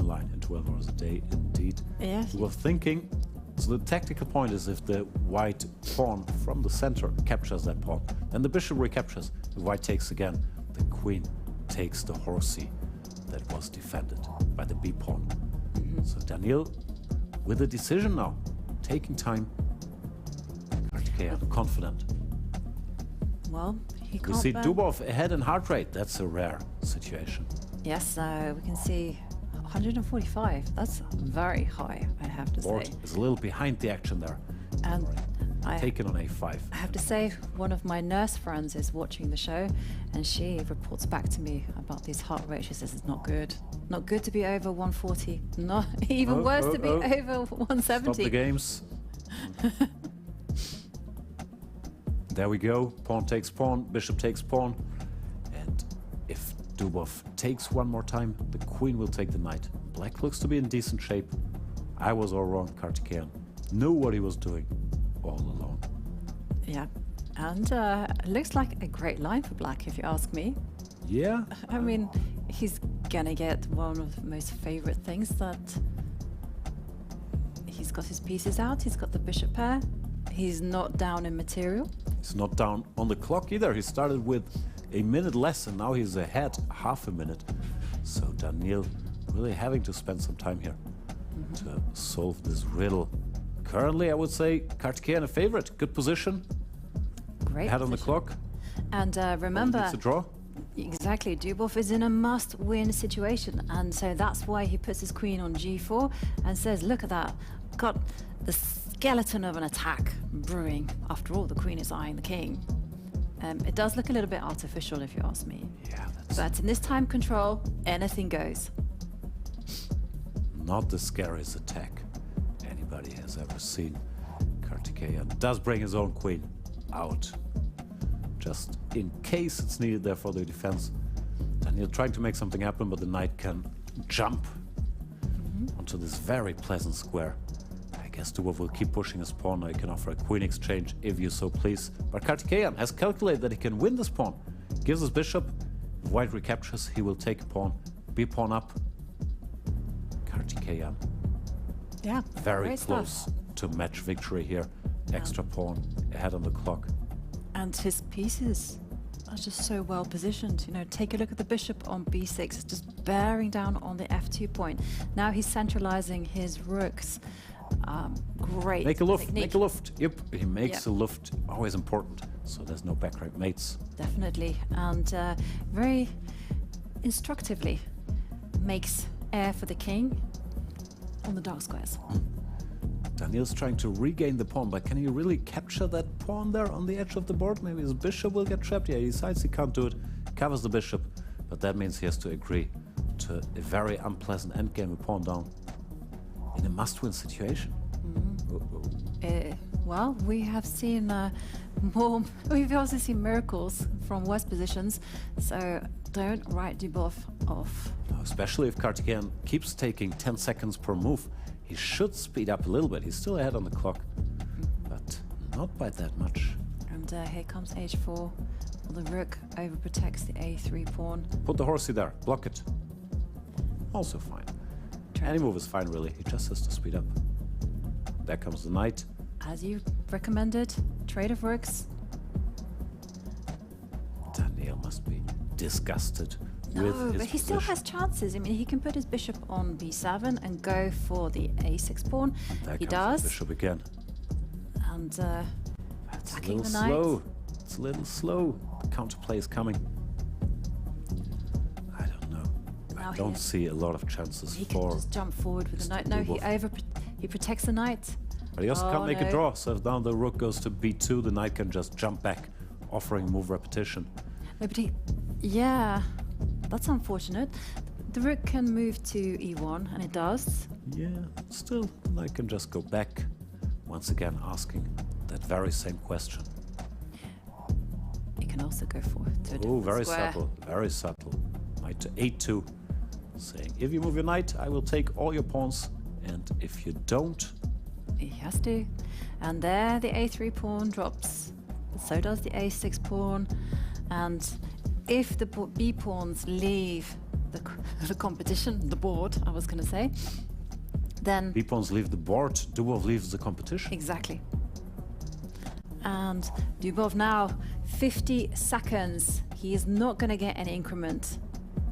line in 12 hours a day, indeed. Yeah. You were thinking, so the tactical point is if the white pawn from the center captures that pawn, then the bishop recaptures. The white takes again, the queen takes the horsey that was defended by the b pawn. So Daniil with a decision now, taking time. Karthikeyan confident. Well, he We can't see burn. Dubov ahead in heart rate. That's a rare situation. Yes, we can see 145. That's very high, I have to Board say. is a little behind the action there. And Taken on a5. I have to say, one of my nurse friends is watching the show, and she reports back to me about these heart rates. She says it's not good. Not good to be over 140. Not even worse to be over 170. Stop the games. There we go. Pawn takes pawn, bishop takes pawn. And if Dubov takes one more time, the queen will take the knight. Black looks to be in decent shape. I was all wrong. Karthikeyan knew what he was doing all along. Yeah, and looks like a great line for black, if you ask me. Yeah. I mean, he's gonna get one of the most favorite things that he's got his pieces out. He's got the bishop pair. He's not down in material. He's not down on the clock either. He started with a minute less and now he's ahead half a minute. So Daniil really having to spend some time here to solve this riddle. Currently, I would say Karthikeyan a favorite. Good position. Great. Ahead on the position. clock. And remember, It's a draw. exactly, Dubov is in a must-win situation, and so that's why he puts his queen on g4 and says, "Look at that, got the skeleton of an attack brewing." After all, the queen is eyeing the king. It does look a little bit artificial, if you ask me. Yeah, that's But in this time control, anything goes. not the scariest attack anybody has ever seen. Karthikeyan does bring his own queen out, just in case it's needed there for the defense. Daniil trying to make something happen, but the knight can jump onto this very pleasant square. I guess Dubov will keep pushing his pawn. He can offer a queen exchange if you so please. But Karthikeyan has calculated that he can win this pawn. Gives his bishop. If white recaptures, he will take a pawn. B pawn up. Karthikeyan Yeah, very great close stuff. to match victory here. Extra pawn ahead on the clock. And his pieces are just so well positioned. You know, take a look at the bishop on b6. It's just bearing down on the f2 point. Now he's centralizing his rooks. Great Make a luft, technique. make a luft. Yep, he makes Yep. a luft. Always important. So there's no backrank mates. Definitely. And very instructively makes air for the king on the dark squares. Daniil's trying to regain the pawn, but can he really capture that pawn there on the edge of the board? Maybe his bishop will get trapped. Yeah, he decides he can't do it. Covers the bishop, but that means he has to agree to a very unpleasant endgame, a pawn down in a must-win situation. Well, we have seen more. We've also seen miracles from worse positions. So don't write Dubov off. Especially if Karthikeyan keeps taking 10 seconds per move. He should speed up a little bit. He's still ahead on the clock, but not by that much. And here comes h4. Well, the rook overprotects the a3 pawn. Put the horsey there. Block it. Also fine. Any move is fine, really. He just has to speed up. There comes the knight. As you recommended, trade of rooks. Daniil must be disgusted with No, his but he still position. has chances. I mean, he can put his bishop on b7 and go for the a6 pawn. There He comes does. the bishop again. And It's a attacking little the knight. slow. It's a little slow. The counterplay is coming. I don't know. Now I don't he- see a lot of chances He can for. just jump forward with the Mr. knight. No, Dubov. he protects the knight. But he also Oh, can't make no. a draw. So if now the rook goes to b2, the knight can just jump back, offering move repetition. No, but yeah, that's unfortunate. The rook can move to e1, and it does. Yeah, still, the knight can just go back. Once again, asking that very same question. It can also go forward to a Oh, different very square. subtle, very subtle. Knight to a2, saying, if you move your knight, I will take all your pawns, and if you don't, He has to. And there the a3 pawn drops. So does the a6 pawn. And if the b pawns leave the competition, the board, I was going to say, then... B pawns leave the board, Dubov leaves the competition. Exactly. And Dubov now, 50 seconds. He is not going to get any increment.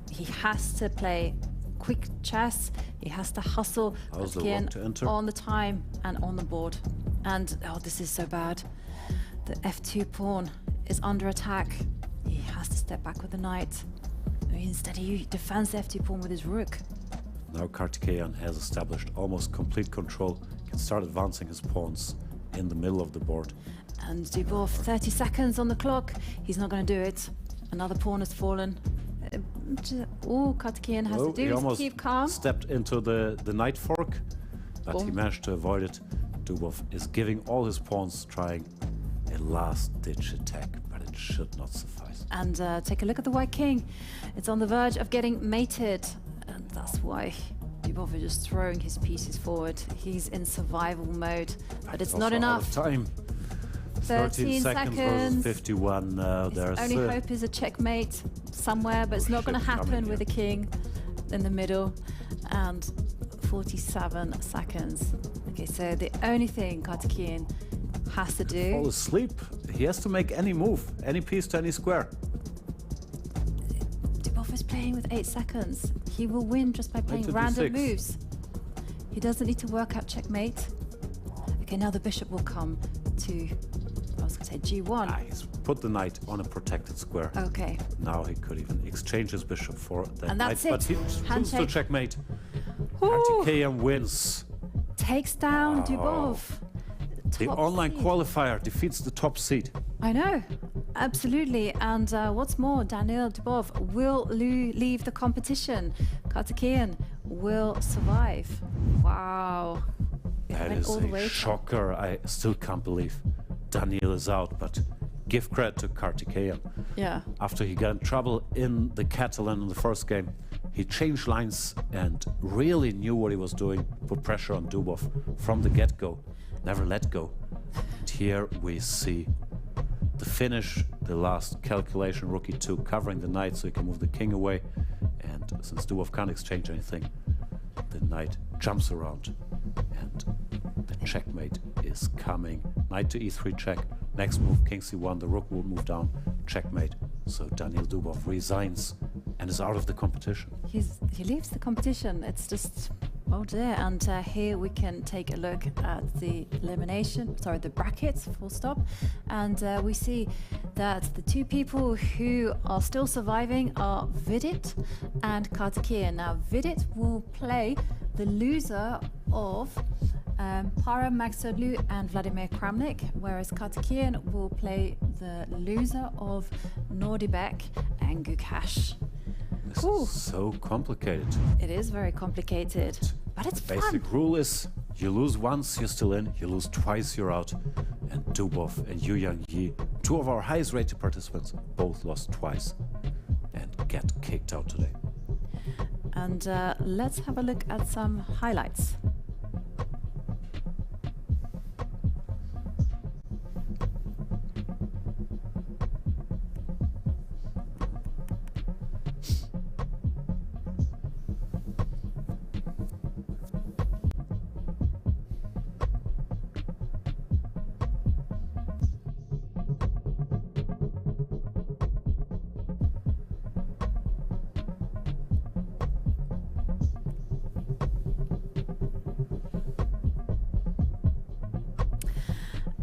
He has to play quick chess. He has to hustle on the time and on the board. And, oh, this is so bad. The f2 pawn is under attack. He has to step back with the knight. Instead, he defends the f2 pawn with his rook. Now Karthikeyan has established almost complete control. He can start advancing his pawns in the middle of the board. And Dubov, 30 seconds on the clock. He's not going to do it. Another pawn has fallen. All Karthikeyan has to do is keep calm. Stepped into the knight fork, but he managed to avoid it. Dubov is giving all his pawns, trying a last-ditch attack, but it should not suffice. And take a look at the white king. It's on the verge of getting mated, and that's why Dubov is just throwing his pieces forward. He's in survival mode, but it's not enough. Out of time. 13 seconds versus 51. His only hope is a checkmate somewhere, but it's not going to happen with the king in the middle. And 47 seconds. Okay, so the only thing Karthikeyan has to do... Fall asleep. He has to make any move, any piece to any square. Dubov is playing with 8 seconds. He will win just by playing random moves. He doesn't need to work out checkmate. Okay, now the bishop will come to... I was going to say g1. He's put the knight on a protected square. Okay. Now he could even exchange his bishop for that and knight. That's it. But he chooses to checkmate. Ooh. Karthikeyan wins. Takes down Dubov. The online qualifier defeats the top seed. I know. Absolutely. And what's more, Daniil Dubov will leave the competition. Karthikeyan will survive. Wow. That is a shocker. I still can't believe Daniil is out, but give credit to Karthikeyan. Yeah. After he got in trouble in the Catalan in the first game, he changed lines and really knew what he was doing, put pressure on Dubov from the get-go, never let go. And here we see the finish, the last calculation, rook e2, covering the knight so he can move the king away. And since Dubov can't exchange anything, the knight jumps around and the checkmate is coming. Knight to e3 check. Next move, king c1, the rook will move down, checkmate. So Daniil Dubov resigns and is out of the competition. He leaves the competition. It's just, oh dear. And here we can take a look at the the brackets, full stop. And we see that the two people who are still surviving are Vidit and Karthikeyan. Now, Vidit will play the loser of Parham, Maghsoodloo and Vladimir Kramnik, whereas Karthikeyan will play the loser of Nodirbek and Gukesh. This is so complicated. It is very complicated, but it's fun. The basic rule is you lose once, you're still in, you lose twice, you're out. And Dubov and Yangyi, two of our highest rated participants, both lost twice and get kicked out today. And let's have a look at some highlights.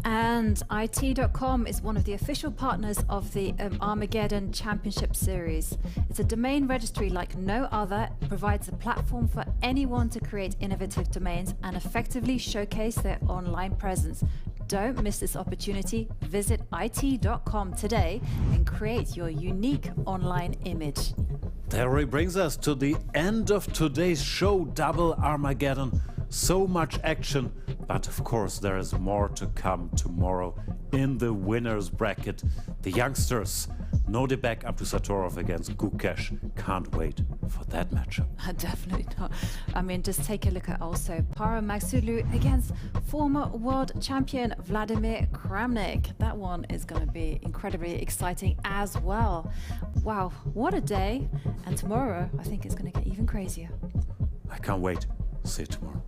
And IT.com is one of the official partners of the Armageddon Championship Series. It's a domain registry like no other. It provides a platform for anyone to create innovative domains and effectively showcase their online presence. Don't miss this opportunity. Visit IT.com today and create your unique online image. That really brings us to the end of today's show, Double Armageddon. So much action, but of course there is more to come tomorrow in the winners bracket. The youngsters Nodirbek Abdusattorov against Gukesh. Can't wait for that matchup. Definitely not. I mean, just take a look at also Parham Maghsoodloo against former world champion Vladimir Kramnik. That one is going to be incredibly exciting as well. Wow, what a day. And tomorrow, I think it's going to get even crazier. I can't wait. See you tomorrow.